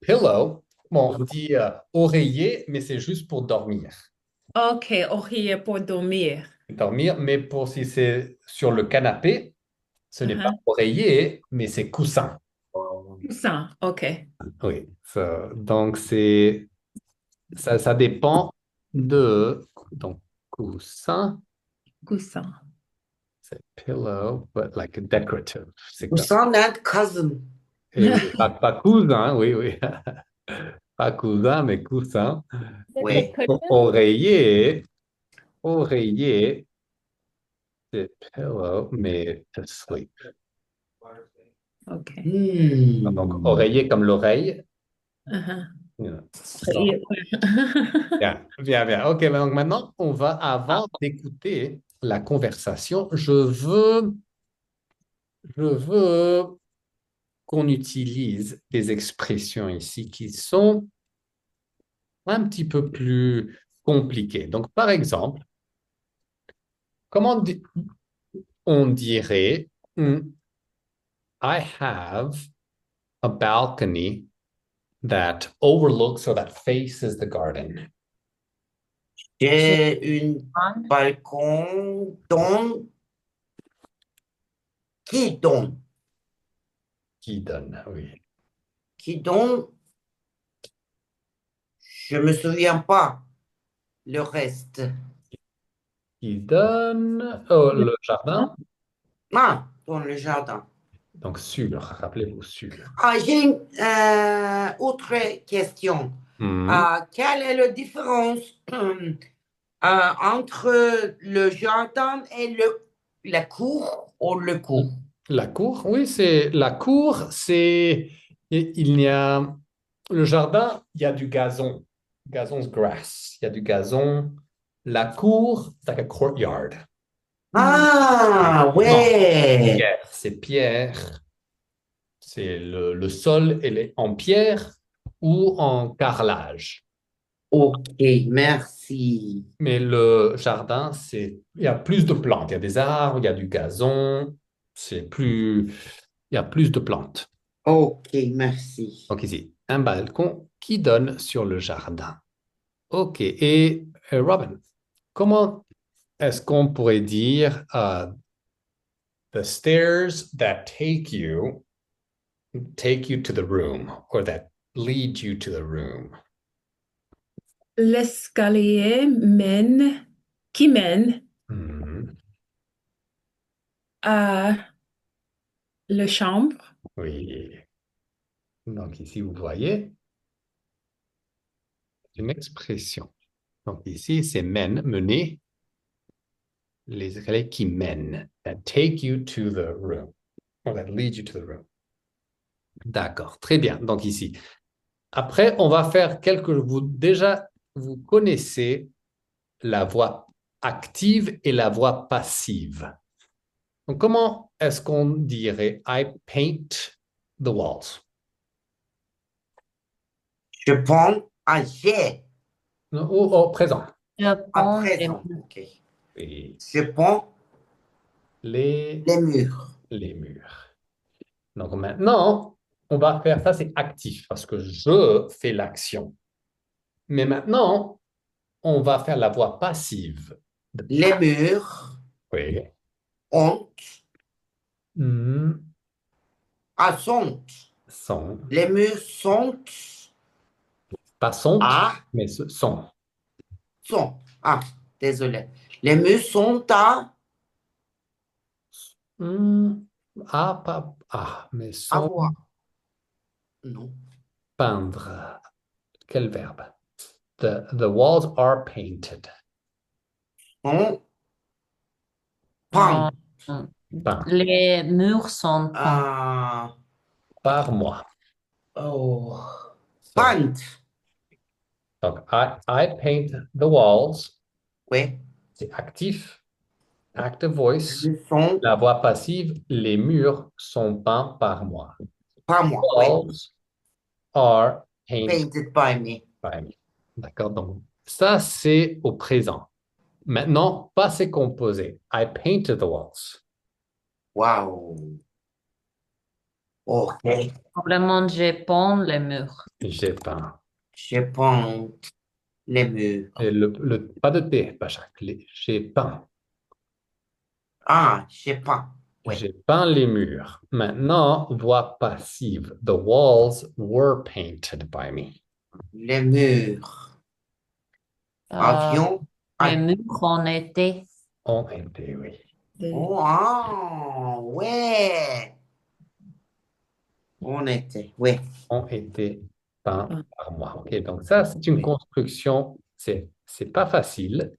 pillow, bon, on dit oreiller, mais c'est juste pour dormir. Ok, oreiller pour dormir. Dormir, mais pour si c'est sur le canapé, ce n'est pas Uh-huh. oreiller, mais c'est coussin. Coussin, ok. Oui. Donc, ça dépend de. Donc, coussin, Coussin. c'est pillow, but like a decorative. C'est Ou comme. son aunt cousin. Et oui, pas cousin, oui, oui. Pas cousin, mais coussin. Et Ouais. oreiller, oreiller, c'est pillow, mais to sleep. Ok. Donc, Hmm. oreiller comme l'oreille. Uh-huh. Donc, bien, bien, bien. OK, donc maintenant, avant d'écouter la conversation, je veux qu'on utilise des expressions ici qui sont un petit peu plus compliquées. Donc, par exemple, comment on dirait I have a balcony that overlooks or that faces the garden. J'ai un Anne, balcon qui donne, Qui donne, oui. qui donne, je me souviens pas le reste. Qui donne, oh, le jardin. Ah, dans le jardin. Donc, sur, rappelez-vous, sur. Ah, j'ai une autre question. Mhm. Quelle est la différence entre le jardin et la cour ou le cours? La cour, oui, c'est la cour, c'est il y a le jardin, il y a du gazon, gazon's grass, il y a du gazon. La cour, c'est like a courtyard. Ah, Non, ouais. c'est pierre, c'est le sol, elle est en pierre ou en carrelage. Ok, merci. Mais le jardin, il y a plus de plantes, il y a des arbres, il y a du gazon, il y a plus de plantes. Ok, merci. Donc ici, un balcon qui donne sur le jardin. OK. Et Robin, comment est-ce qu'on pourrait dire the stairs that take you to the room or that lead you to the room? L'escalier qui mène Mhm. à la chambre. Oui. Donc ici, vous voyez une expression. Donc ici, c'est mène, mener, les escaliers qui mènent, that take you to the room or that lead you to the room. D'accord, très bien. Donc ici, après, on va faire déjà, vous connaissez la voix active et la voix passive. Donc, comment est-ce qu'on dirait I paint the walls? Je prends un jet Au présent. je à prends les présent. murs. Ok. Et Je prends les, les murs. les murs. Donc maintenant, on va faire ça, c'est actif parce que je fais l'action. Mais maintenant, on va faire la voix passive. Les murs Oui. ont, Hmm, sont. sont. Les murs sont Pas sont, à, mais sont. sont. Ah, désolé. Les murs sont à Hmm, pas mais sont avoir. Non. peindre. Quel verbe? The walls are painted. Sont Euh, peints. Peint les murs sont peints. par moi. Oh. So, Peintes. donc, I paint the walls. Oui. C'est actif. Active voice. Les murs sont La voix passive, les murs sont peints par moi. pas moi. Oui. Walls are painted Painted by me. by me. D'accord? Donc, ça, c'est au présent. Maintenant, passé composé. I painted the walls. Wow. Ok. Probablement, je peins les murs. J'ai peint. Je peins les murs. Et pas de T, pas chaque. J'ai peint. Ah, je peins. Oui. J'ai peint les murs. Maintenant, voix passive. The walls were painted by me. Les murs. Avion. Les murs ont été. Ont été, oui. Oh, ah, ouais. On était, oui. Ont été peints par moi. OK, donc ça, c'est une Oui. construction. C'est pas facile.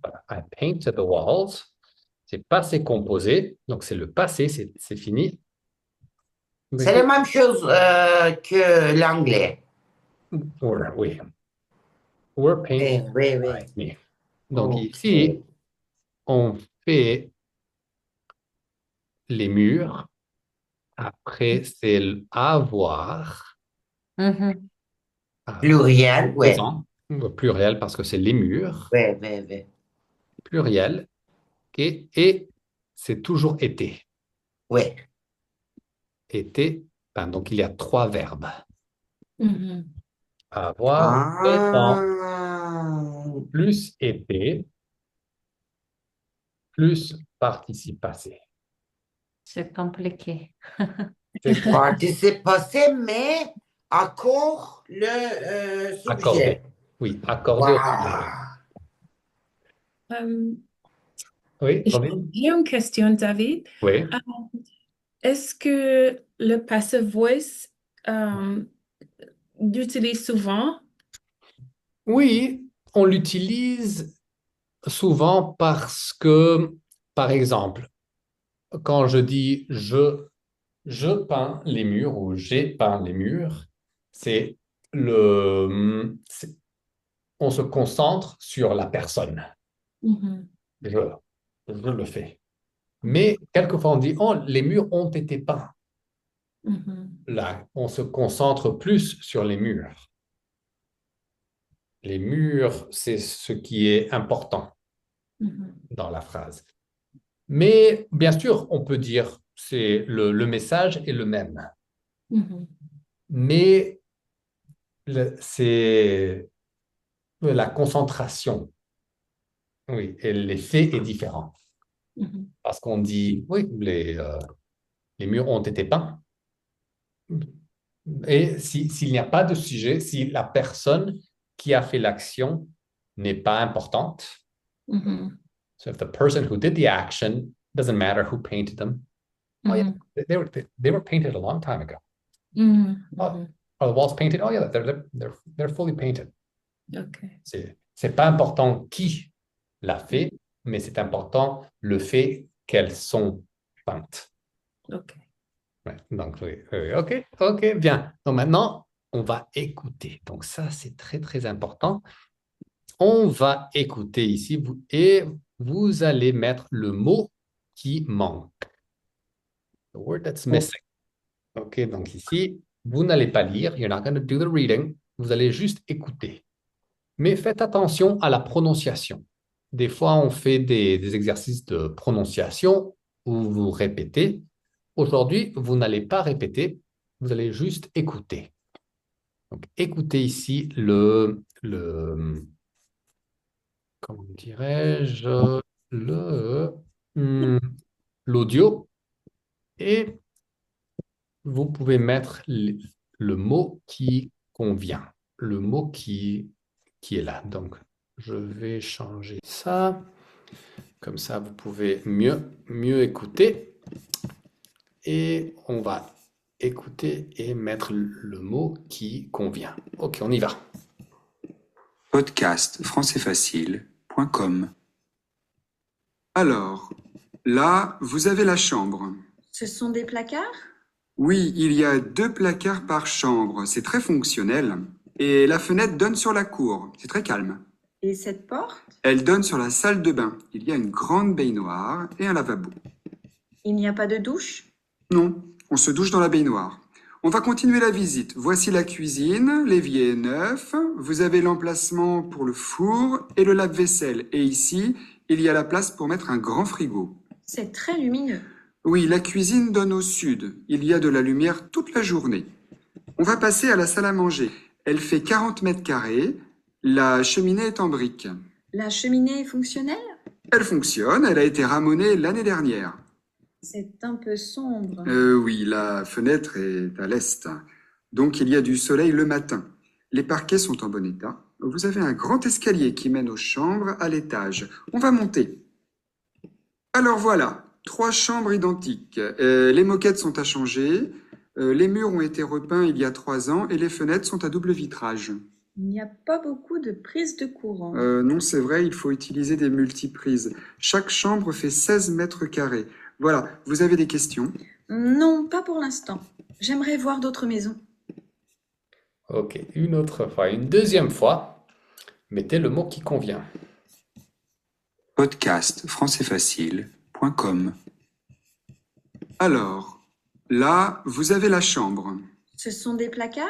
Voilà. I painted the walls. C'est passé composé. Donc, c'est le passé, c'est fini. C'est la même chose que l'anglais. Oui. Were painted Oui, oui. by me. Donc, Ok. ici, on fait les murs. Après, c'est avoir. Mhm. Pluriel, oui. Présent. Pluriel parce que c'est les murs. Oui, oui, oui. Pluriel. OK. Et c'est toujours été. Oui. Été. Ben, donc, il y a 3 verbes. Mhm. Avoir deux temps, Ah, plus été, plus participe passé. C'est compliqué. C'est participe passé, mais accord le accordé. sujet. Oui, accordé au sujet. Euh, Oui, j'ai Robin? j'ai une question, David. Oui. Est-ce que le passive voice l'utilise souvent? Oui, on l'utilise souvent parce que, par exemple, quand je dis je peins les murs ou j'ai peint les murs, c'est on se concentre sur la personne. Mhm, Je, je le fais. Mais quelquefois on dit, oh, les murs ont été peints. mhm, Là, on se concentre plus sur les murs. Les murs, c'est ce qui est important mhm, dans la phrase. Mais bien sûr, on peut dire c'est le message est le même. mhm, Mais c'est la concentration, oui, et l'effet est différent. mhm, Parce qu'on dit, oui, les murs ont été peints. Et s'il n'y a pas de sujet, si la personne qui a fait l'action n'est pas importante, mhm, so if the person who did the action doesn't matter who painted them, oh yeah, mhm, they were painted a long time ago. mhm, Oh, mhm. are the walls painted? Oh yeah, they're fully painted. OK. C'est pas important qui l'a fait, mais c'est important le fait qu'elles sont peintes. OK. Ouais, donc, oui, oui, ok, bien. Donc maintenant, on va écouter. Donc ça, c'est très, très important. On va écouter ici et vous allez mettre le mot qui manque. The word that's missing. Ok, donc ici, vous n'allez pas lire. You're not going to do the reading. Vous allez juste écouter. Mais faites attention à la prononciation. Des fois, on fait des exercices de prononciation où vous répétez. Aujourd'hui, vous n'allez pas répéter, vous allez juste écouter. Donc, écoutez ici comment dirais-je, l'audio et vous pouvez mettre le mot qui convient, le mot qui est là. Donc, je vais changer ça. Comme ça, vous pouvez mieux écouter. Et on va écouter et mettre le mot qui convient. Ok, on y va. Podcast françaisfacile.com. Alors, là, vous avez la chambre. Ce sont des placards? Oui, il y a 2 placards par chambre, c'est très fonctionnel. Et la fenêtre donne sur la cour, c'est très calme. Et cette porte? Elle donne sur la salle de bain. Il y a une grande baignoire et un lavabo. Il n'y a pas de douche? Non, on se douche dans la baignoire. On va continuer la visite. Voici la cuisine, l'évier est neuf, vous avez l'emplacement pour le four et le lave-vaisselle. Et ici, il y a la place pour mettre un grand frigo. C'est très lumineux. Oui, la cuisine donne au sud. Il y a de la lumière toute la journée. On va passer à la salle à manger. Elle fait 40 mètres carrés. La cheminée est en briques. La cheminée est fonctionnelle? Elle fonctionne, elle a été ramonée l'année dernière. C'est un peu sombre. Oui, la fenêtre est à l'est. Donc il y a du soleil le matin. Les parquets sont en bon état. Vous avez un grand escalier qui mène aux chambres à l'étage. On va monter. Alors voilà, 3 chambres identiques. Les moquettes sont à changer. Les murs ont été repeints il y a 3 ans et les fenêtres sont à double vitrage. Il n'y a pas beaucoup de prises de courant. Non, c'est vrai, il faut utiliser des multiprises. Chaque chambre fait 16 mètres carrés. Voilà, vous avez des questions? Non, pas pour l'instant. J'aimerais voir d'autres maisons. Ok, une autre fois, une deuxième fois, mettez le mot qui convient. Podcast françaisfacile.com. Alors, là, vous avez la chambre. Ce sont des placards?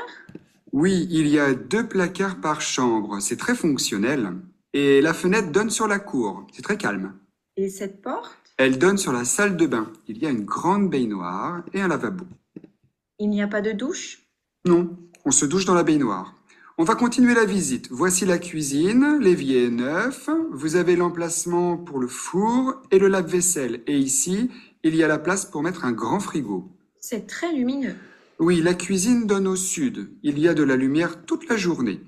Oui, il y a 2 placards par chambre, c'est très fonctionnel. Et la fenêtre donne sur la cour, c'est très calme. Et cette porte? Elle donne sur la salle de bain. Il y a une grande baignoire et un lavabo. Il n'y a pas de douche? Non, on se douche dans la baignoire. On va continuer la visite. Voici la cuisine, l'évier est neuf, vous avez l'emplacement pour le four et le lave-vaisselle. Et ici, il y a la place pour mettre un grand frigo. C'est très lumineux. Oui, la cuisine donne au sud. Il y a de la lumière toute la journée.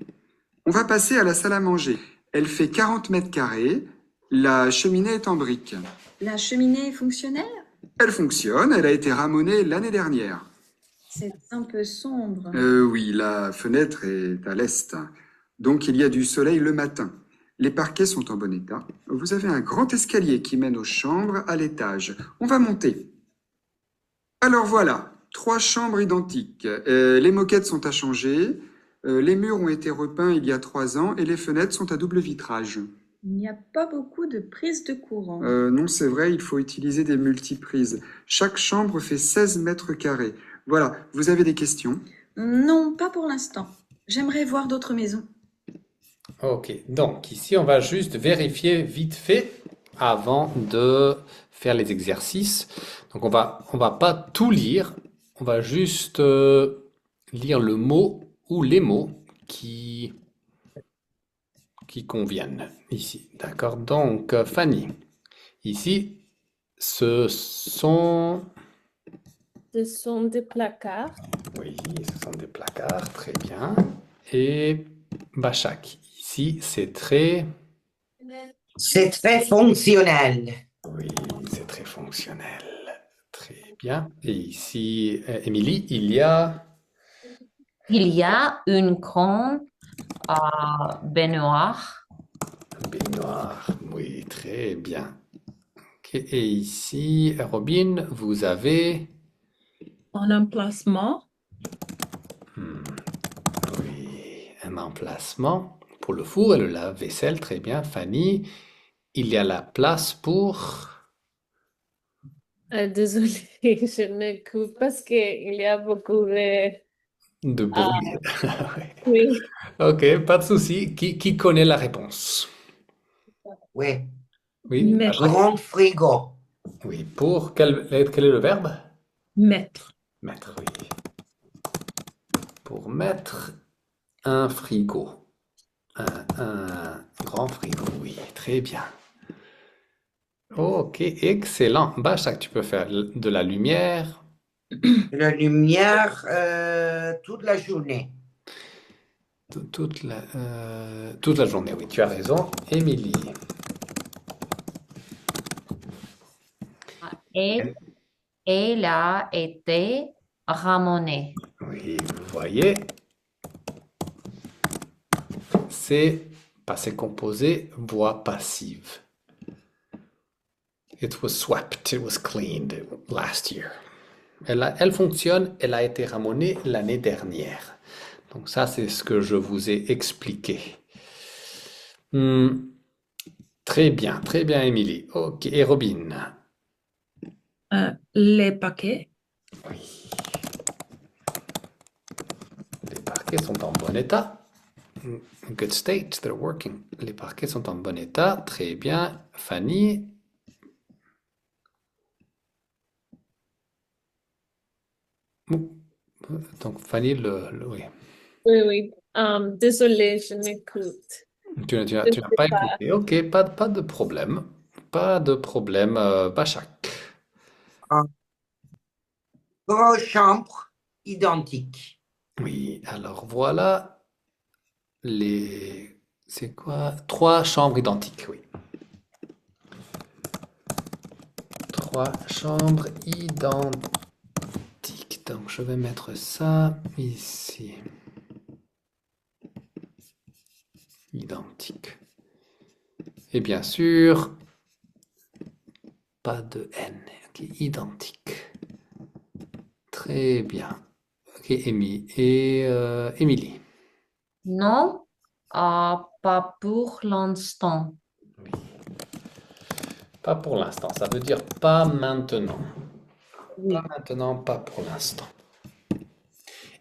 On va passer à la salle à manger. Elle fait 40 mètres carrés. La cheminée est en briques. La cheminée est fonctionnelle? Elle fonctionne, elle a été ramonée l'année dernière. C'est un peu sombre. Oui, la fenêtre est à l'est. Donc il y a du soleil le matin. Les parquets sont en bon état. Vous avez un grand escalier qui mène aux chambres à l'étage. On va monter. Alors voilà, 3 chambres identiques. Les moquettes sont à changer. Les murs ont été repeints il y a 3 ans et les fenêtres sont à double vitrage. Il n'y a pas beaucoup de prises de courant. Non, c'est vrai, il faut utiliser des multiprises. Chaque chambre fait 16 mètres carrés. Voilà, vous avez des questions? Non, pas pour l'instant. J'aimerais voir d'autres maisons. Ok, donc ici, on va juste vérifier vite fait avant de faire les exercices. Donc, on va pas tout lire. On va juste lire le mot ou les mots qui conviennent ici. D'accord? Donc, Fanny, ici, ce sont... Ce sont des placards. Oui, ce sont des placards, très bien. Et Bachak, ici, c'est très... C'est très fonctionnel. Oui, c'est très fonctionnel. Très bien. Et ici, Émilie, il y a... Il y a une grande baignoire. Baignoire. Oui, très bien. Ok, et ici, Robin, vous avez... Un emplacement. Oui, un emplacement pour le four et le lave-vaisselle. Très bien. Fanny, il y a la place pour... Désolée, je n'écoute parce qu'il y a beaucoup de... De bruit. Oui. Ok, pas de souci. Qui connaît la réponse? Oui. Oui, Mettre. Grand frigo. oui. Pour quel est le verbe? Mettre. Mettre, oui. Pour mettre un frigo. Un grand frigo, oui. Très bien. Ok, excellent. Bachak, tu peux faire de la lumière. La lumière toute la journée. Toute la journée, oui, tu as raison. Émilie. Et elle a été ramonée. Oui, vous voyez, c'est passé composé, voix passive. It was swept, it was cleaned last year. Elle fonctionne, elle a été ramonée l'année dernière. Donc ça, c'est ce que je vous ai expliqué. Très bien, Émilie. Ok, et Robin? Les paquets. Oui. Les parquets sont en bon état. Good state, they're working. Les parquets sont en bon état. Très bien. Fanny? Donc, Fanny, oui. Oui. Désolée, je n'écoute. Tu n'as pas écouté. Ok, pas de problème. Pas de problème, Bachak. Trois chambres identiques. Oui, alors voilà c'est quoi? 3 chambres identiques, oui. 3 chambres identiques. Donc, je vais mettre ça ici. Identique. Et bien sûr, pas de N. Ok, identique. Très bien. Ok, Émilie. Non, pas pour l'instant. Oui. Pas pour l'instant, ça veut dire pas maintenant. Oui. Pas maintenant, pas pour l'instant.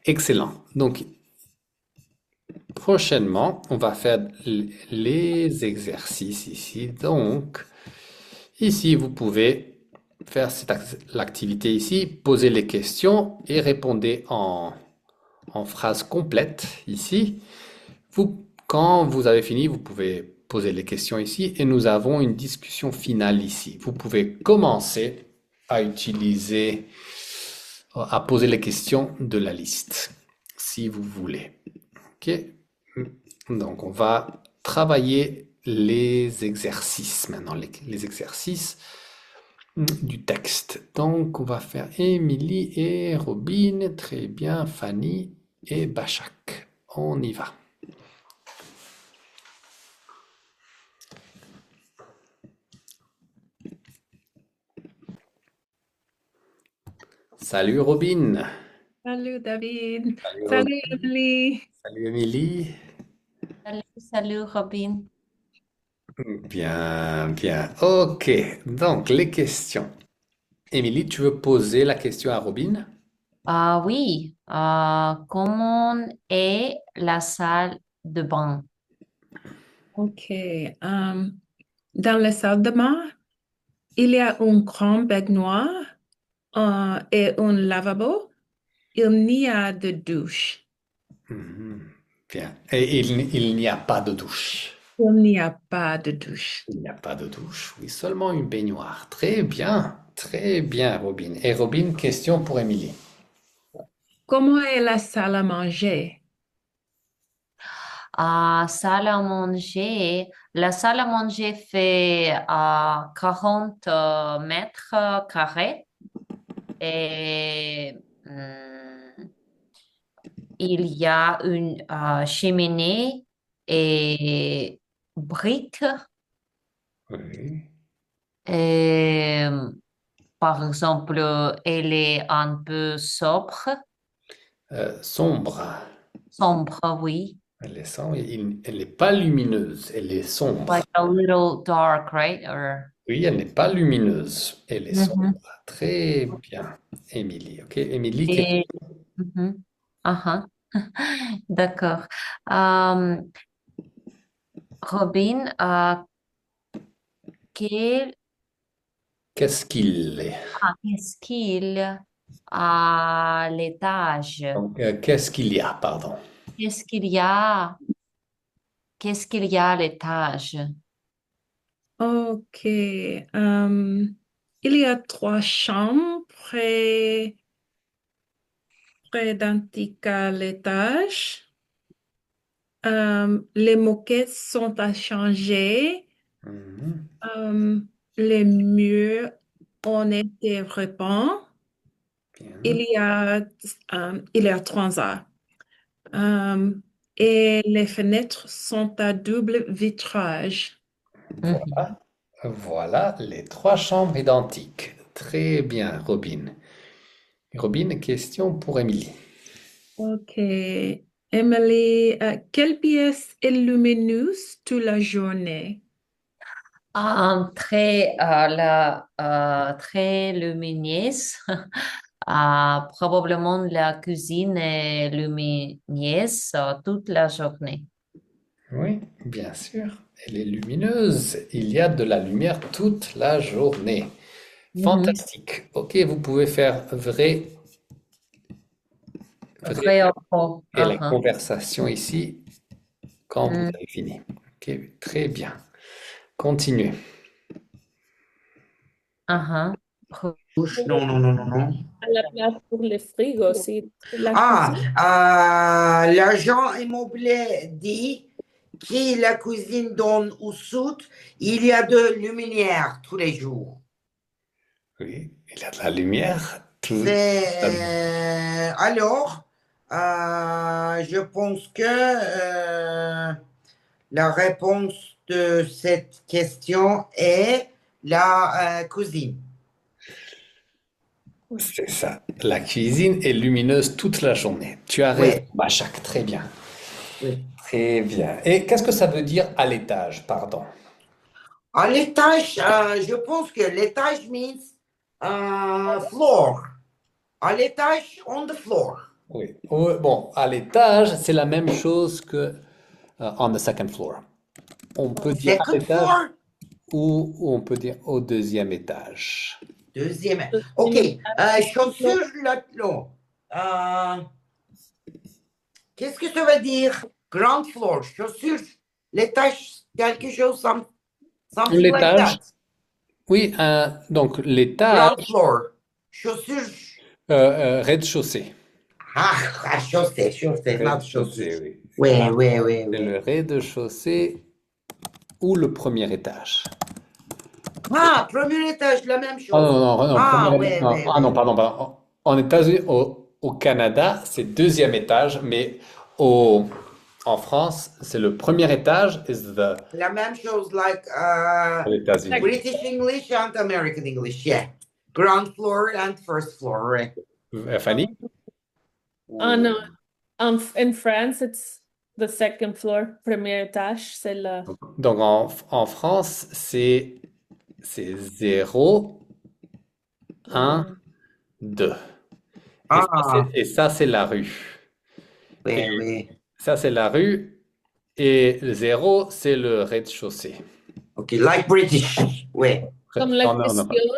Excellent. Donc, prochainement, on va faire les exercices ici. Donc, ici, vous pouvez faire l'activité ici, poser les questions et répondez en phrase complète ici. Quand vous avez fini, vous pouvez poser les questions ici et nous avons une discussion finale ici. Vous pouvez commencer à à poser les questions de la liste, si vous voulez. OK? Donc, on va travailler les exercices maintenant, les exercices du texte. Donc, on va faire Émilie et Robin, très bien, Fanny et Bachak. On y va. Salut Robin. Salut David. Salut Salut Robin. Emily. Salut Émilie. Salut Robin. Bien, bien. OK. Donc, les questions. Émilie, tu veux poser la question à Robin? Ah oui, comment est la salle de bain? OK. Dans la salle de bain, il y a un grand baignoire et un lavabo. Il n'y a de douche. Bien. Et il n'y a pas de douche. Il n'y a pas de douche. Il n'y a pas de douche. Oui, seulement une baignoire. Très bien. Très bien, Robin. Et Robin, question pour Émilie. Comment est la salle à manger? Salle à manger. La salle à manger fait 40 mètres carrés et il y a une cheminée et briques. Oui. Et, par exemple, elle est un peu sobre. Sombre. Sombre, oui. Elle est sombre. Elle n'est pas lumineuse. Elle est sombre. Like a little dark, right? Or... Oui, elle n'est pas lumineuse. Elle est Mhm. sombre. Très bien, Émilie. OK, Émilie, Et... Mhm. Uh-huh. D'accord. Robin, quel... qu'est-ce qu'il est? qu'est-ce qu'il à l'étage? Donc, qu'est-ce qu'il y a, pardon? Qu'est-ce qu'il y a? Qu'est-ce qu'il y a à l'étage? OK. Il y a 3 chambres près d'antique à l'étage. Les moquettes sont à changer. Mhm. Les murs ont été repeints. Bien. Il y a 3 ans. Et les fenêtres sont à double vitrage. Voilà. Voilà les 3 chambres identiques. Très bien, Robin. Robin, question pour Émilie. OK. Emily, quelle pièce est lumineuse toute la journée? Très lumineuse. Probablement la cuisine est lumineuse toute la journée. Oui, bien sûr. Elle est lumineuse. Il y a de la lumière toute la journée. Fantastique. OK, vous pouvez faire vrai Vrai ou faux? et la conversation ici quand vous avez fini. OK, très bien. Continuez. Douche, non, non, non, non, non. À la place pour le frigo, c'est la cuisine. L'agent immobilier dit que la cuisine donne au sud, il y a de lumière tous les jours. Oui, il y a de la lumière. Alors, je pense que la réponse de cette question est la cuisine. C'est ça. La cuisine est lumineuse toute la journée. Tu as raison, Bachak. Très bien. Oui. Très bien. Et qu'est-ce que ça veut dire à l'étage, pardon? À l'étage, je pense que l'étage means floor. À l'étage, on the floor. Oui. Bon, à l'étage, c'est la même chose que on the second floor. On peut dire à Second l'étage floor? ou on peut dire au 2e étage. Deuxième. OK. Chaussures là. Qu'est-ce que ça veut dire? Ground floor, chaussures. L'étage, quelque chose, something like L'étage, that. oui, donc l'étage, Ground floor, chaussures. rez-de-chaussée. Ah, chaussée, not Rez-de-chaussée, chaussures. oui. Oui, Ah, oui, oui, c'est oui. le rez-de-chaussée ou le premier étage. Ah, premier étage, la même chose. Oh non, non, non, Ah, premier, oui, non, oui, ah non, oui. pardon, pardon. En États-Unis, au Canada, c'est deuxième étage, mais en France, c'est le premier étage, is the La même chose, like aux États-Unis. British English and American English, yeah. Ground floor and first floor, right? Fanny? No. In France, it's the second floor. Premier étage, c'est le... Donc en France, c'est 0, 1, 2. Ah, Et ça, c'est la rue. oui, Et oui. ça, c'est la rue. Et le 0, c'est le rez-de-chaussée. Ok, like British, oui. Comme la Non, non, non, question,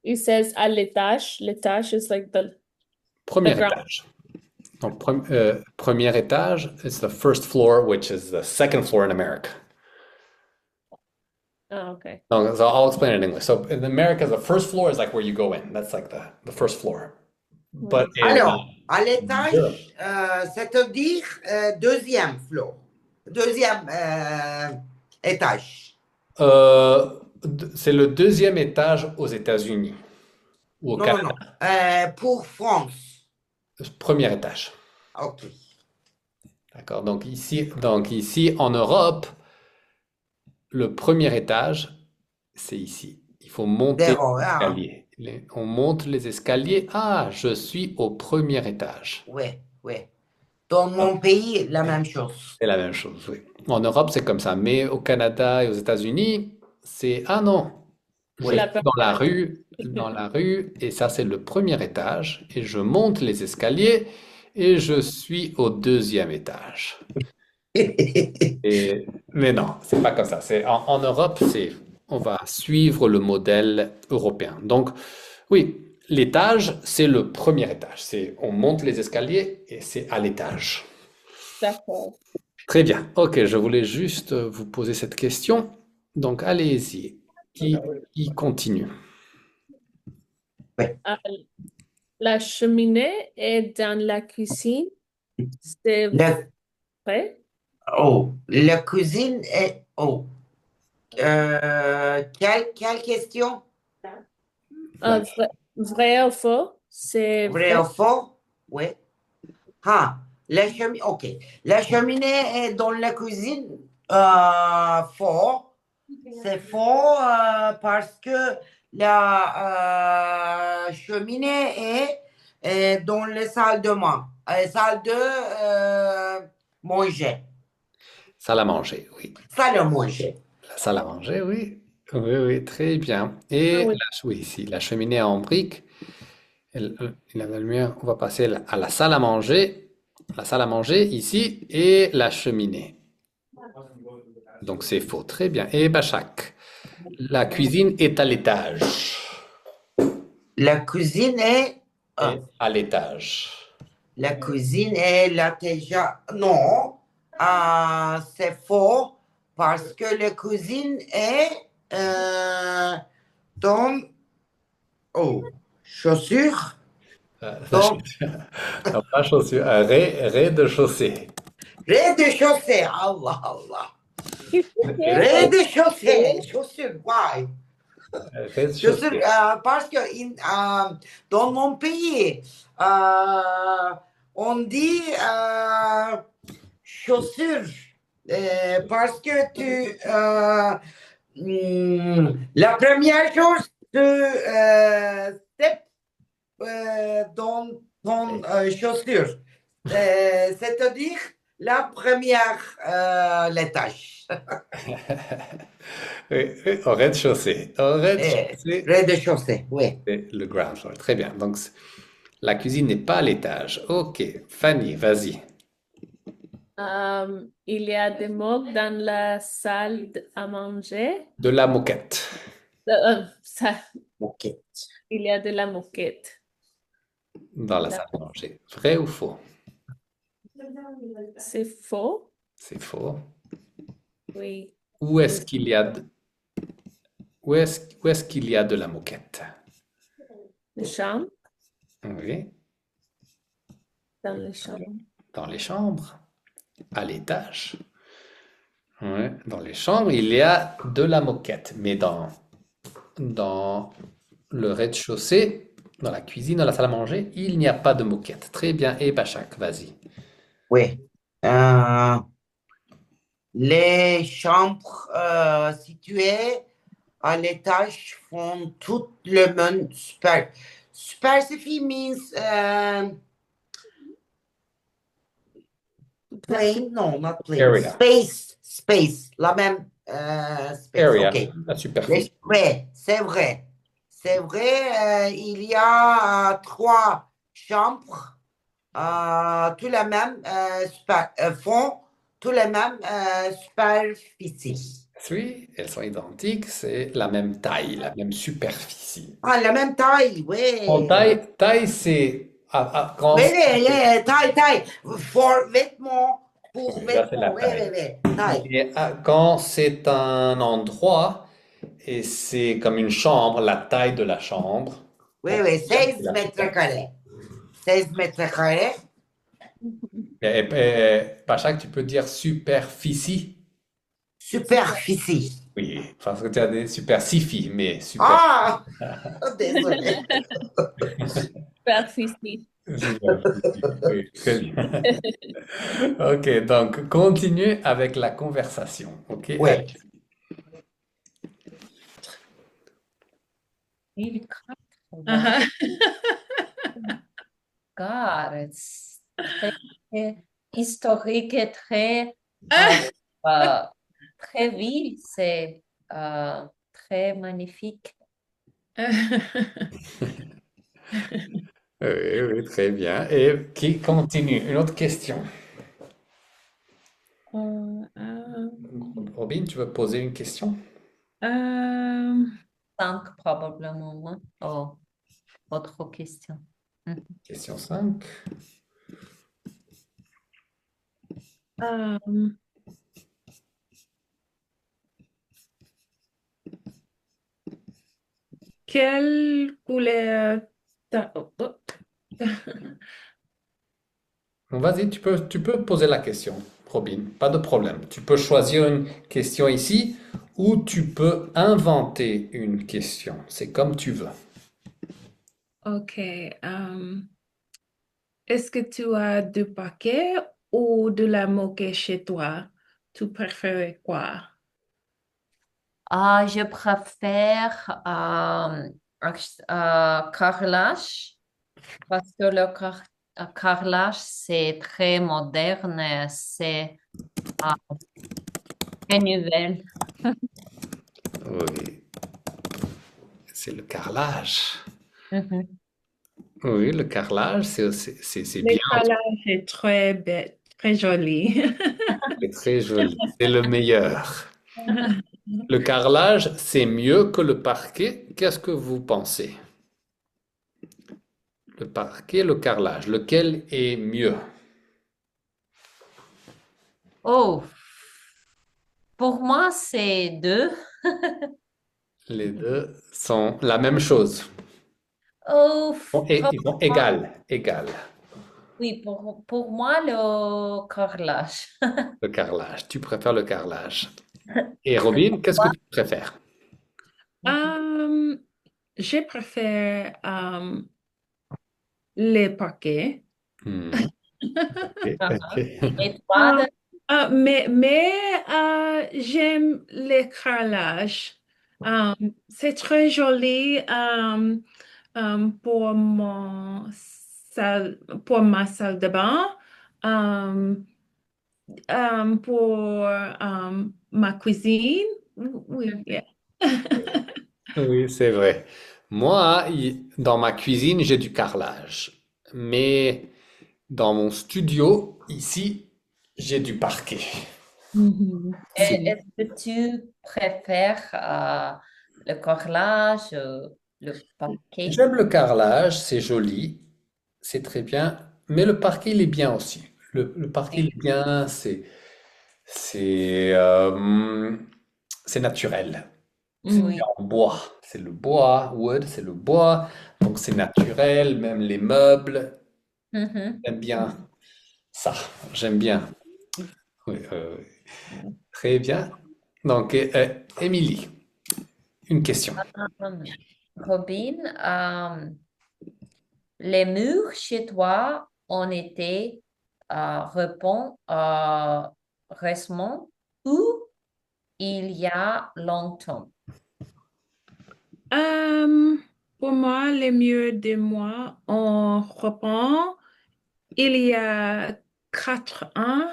it says à l'étage. L'étage is like the premier ground. étage. Donc, premier étage is the first floor, which is the second floor in America. Oh, okay. So I'll explain it in English. So in America, the first floor is like where you go in. That's like the first floor. But Alors, à l'étage, c'est-à-dire deuxième floor. Deuxième étage. c'est le deuxième étage aux États-Unis ou au Non, Canada. non, non. Pour France. Premier étage. Ok. D'accord. Donc ici, en Europe, le premier étage, c'est ici. Il faut monter Zéro, les hein. escaliers. On monte les escaliers. Ah, je suis au premier étage. Oui, oui. Dans mon pays, la même chose. C'est la même chose, oui. En Europe, c'est comme ça. Mais au Canada et aux États-Unis, c'est ah non, je Oui. suis dans la rue, et ça, c'est le premier étage, et je monte les escaliers, et je suis au deuxième étage. Mais non, c'est pas comme ça. En Europe, on va suivre le modèle européen. Donc, oui, l'étage, c'est le premier étage. On monte les escaliers et c'est à l'étage. D'accord. Très bien. Ok, je voulais juste vous poser cette question. Donc, allez-y. Qui continue? La cheminée est dans la cuisine. C'est vrai? Oh, la cuisine est... Oh. Quelle question? Vrai ou faux? C'est Vrai ou faux? Oui. Ah, la cheminée, ok. La cheminée est dans la cuisine. Faux. C'est faux parce que la cheminée est dans les salles de bain, salle de manger. Salle à manger, oui. Salle à manger. La salle à manger, oui. Oui, oui, très bien. Et oui, ici, la cheminée en briques. Il a la lumière. On va passer à la salle à manger. La salle à manger ici et la cheminée. Donc c'est faux. Très bien. Et Bachak, la cuisine est à l'étage. La cuisine est à l'étage. La cuisine est l'étage. Non, c'est faux parce que la cuisine est dans chaussures. Non, pas chaussures. Rez-de-chaussée. Rez-de-chaussée. Allah, Allah. Rez-de-chaussée. Chaussures, why? Chaussures, parce que dans mon pays, on dit chaussures parce que la première chose, tu step dans ton chaussure, c'est-à-dire la première l'étage. Oui, au rez-de-chaussée. Au rez-de-chaussée. Rez-de-chaussée, oui. C'est le ground floor. Très bien. Donc, la cuisine n'est pas à l'étage. Ok. Fanny, vas-y. Il y a des mots dans la salle à manger. De la moquette. Moquette. Il y a de la moquette. Dans la salle à manger. Vrai ou faux? C'est faux. C'est faux. Oui. Où est-ce qu'il y a où est-ce qu'il y a de la moquette? Les chambres. Oui, Dans les chambres. dans les chambres, à l'étage. Ouais, dans les chambres, il y a de la moquette, mais dans le rez-de-chaussée, dans la cuisine, dans la salle à manger, il n'y a pas de moquette. Très bien. Et Bachak, vas-y. Oui. Les chambres situées à l'étage font tout le monde super. Superficie means plane, no, not plane. Area. Space, la même space. Area, Ok. la superficie. Oui, c'est vrai. C'est vrai, il y a 3 chambres, tous les mêmes font tous les mêmes superficies. Oui, elles sont identiques, c'est la même taille, la même superficie. Ah, la même taille, oui. En taille, c'est quand Oui, taille. Pour vêtements, pour là, c'est la vêtements, oui, taille. taille. Et, quand c'est un endroit et c'est comme une chambre, la taille de la chambre. Oui, on peut dire que 16 c'est la mètres superficie. carrés. 16 mètres carrés. Pachak, tu peux dire superficie? Superficie. Oui, parce que tu as des superficies, mais super. Ah, désolé. Superficie. Oui, très bien. Ok, donc continue avec la conversation. Ok, Oui. allez. Il craque. Uh-huh. God, it's très historique et très, très ville. C'est très magnifique. Oui, oui, très bien. Et qui continue? Une autre question. Robin, tu veux poser une question? 5 probablement. Hein? Oh, autre question. Question 5. Quelle couleur Bon, vas-y, tu peux poser la question, Robin. Pas de problème. Tu peux choisir une question ici ou tu peux inventer une question. C'est comme tu veux. Ok. Est-ce que tu as du paquet ou de la moquette chez toi? Tu préfères quoi? Je préfère carrelage parce que le carrelage, c'est très moderne, c'est très nouvelle. Oui, c'est le carrelage. Mhm. Oui, le carrelage, c'est Le bien. carrelage est très bête, très joli. C'est très joli. C'est le meilleur. Le carrelage, c'est mieux que le parquet. Qu'est-ce que vous pensez? Le parquet, le carrelage, lequel est mieux? Oh, pour moi, c'est 2. Les deux sont la même chose. Oh, Ils sont égal, oui, pour moi, le carrelage. le carrelage. Tu préfères le carrelage. Et Robin, qu'est-ce que tu préfères? Je préfère les paquets. Ok, ok. Et toi, Mais j'aime les carrelages. C'est très joli pour pour ma salle de bain, pour ma cuisine. Oui, yeah. Oui, c'est vrai. Moi, dans ma cuisine, j'ai du carrelage. Mais dans mon studio, ici, j'ai du parquet. est-ce que tu préfères le carrelage, le parquet? J'aime le carrelage, c'est joli, c'est très bien. Mais le parquet, il est bien aussi. Le parquet, il est bien, C'est c'est naturel. Oui. En bois. C'est le bois. Wood, c'est le bois. Donc c'est naturel. Même les meubles. Mhm. J'aime bien ça. J'aime bien. Oui, très bien. Donc, Émilie, une question. Robin, les murs chez toi ont été repeints récemment ou il y a longtemps? Pour moi, les murs de moi, on reprend il y a 4 ans.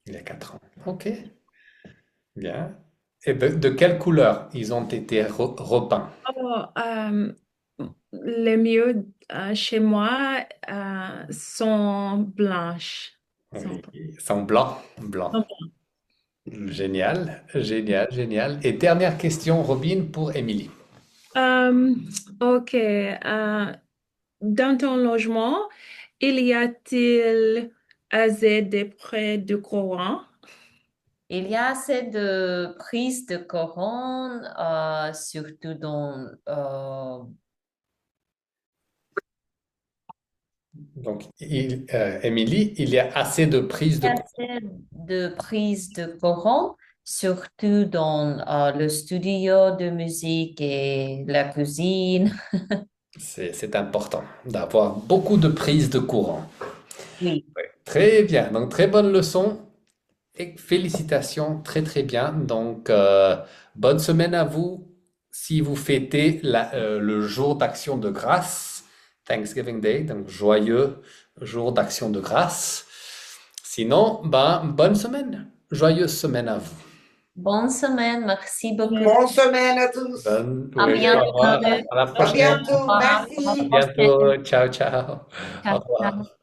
Il y a 4 ans. Ok, bien. Et de quelle couleur ils ont été repeints? Oh, les murs chez moi sont blanches. Oui, ils sont blancs. Blancs. Sont Génial, génial, génial. Et dernière question, Robin, pour Émilie. Ok. Dans ton logement, il y a-t-il assez de près de courant? Il y a assez de prises de courant, surtout dans Donc, Émilie, il y a assez de prises il y de a courant. assez de prises de courant, surtout dans le studio de musique et la cuisine. C'est important d'avoir beaucoup de prises de courant. Oui. Très bien, donc très bonne leçon et félicitations, très très bien. Donc, bonne semaine à vous si vous fêtez le jour d'action de grâce, Thanksgiving Day, donc joyeux jour d'action de grâce. Sinon, ben, bonne semaine, joyeuse semaine à vous. Bonne semaine, merci beaucoup. Bonne semaine à tous. À Oui, bientôt. au revoir, à la À prochaine. bientôt. Au revoir. Merci. À bientôt, ciao, ciao. Au Ciao, revoir. ciao.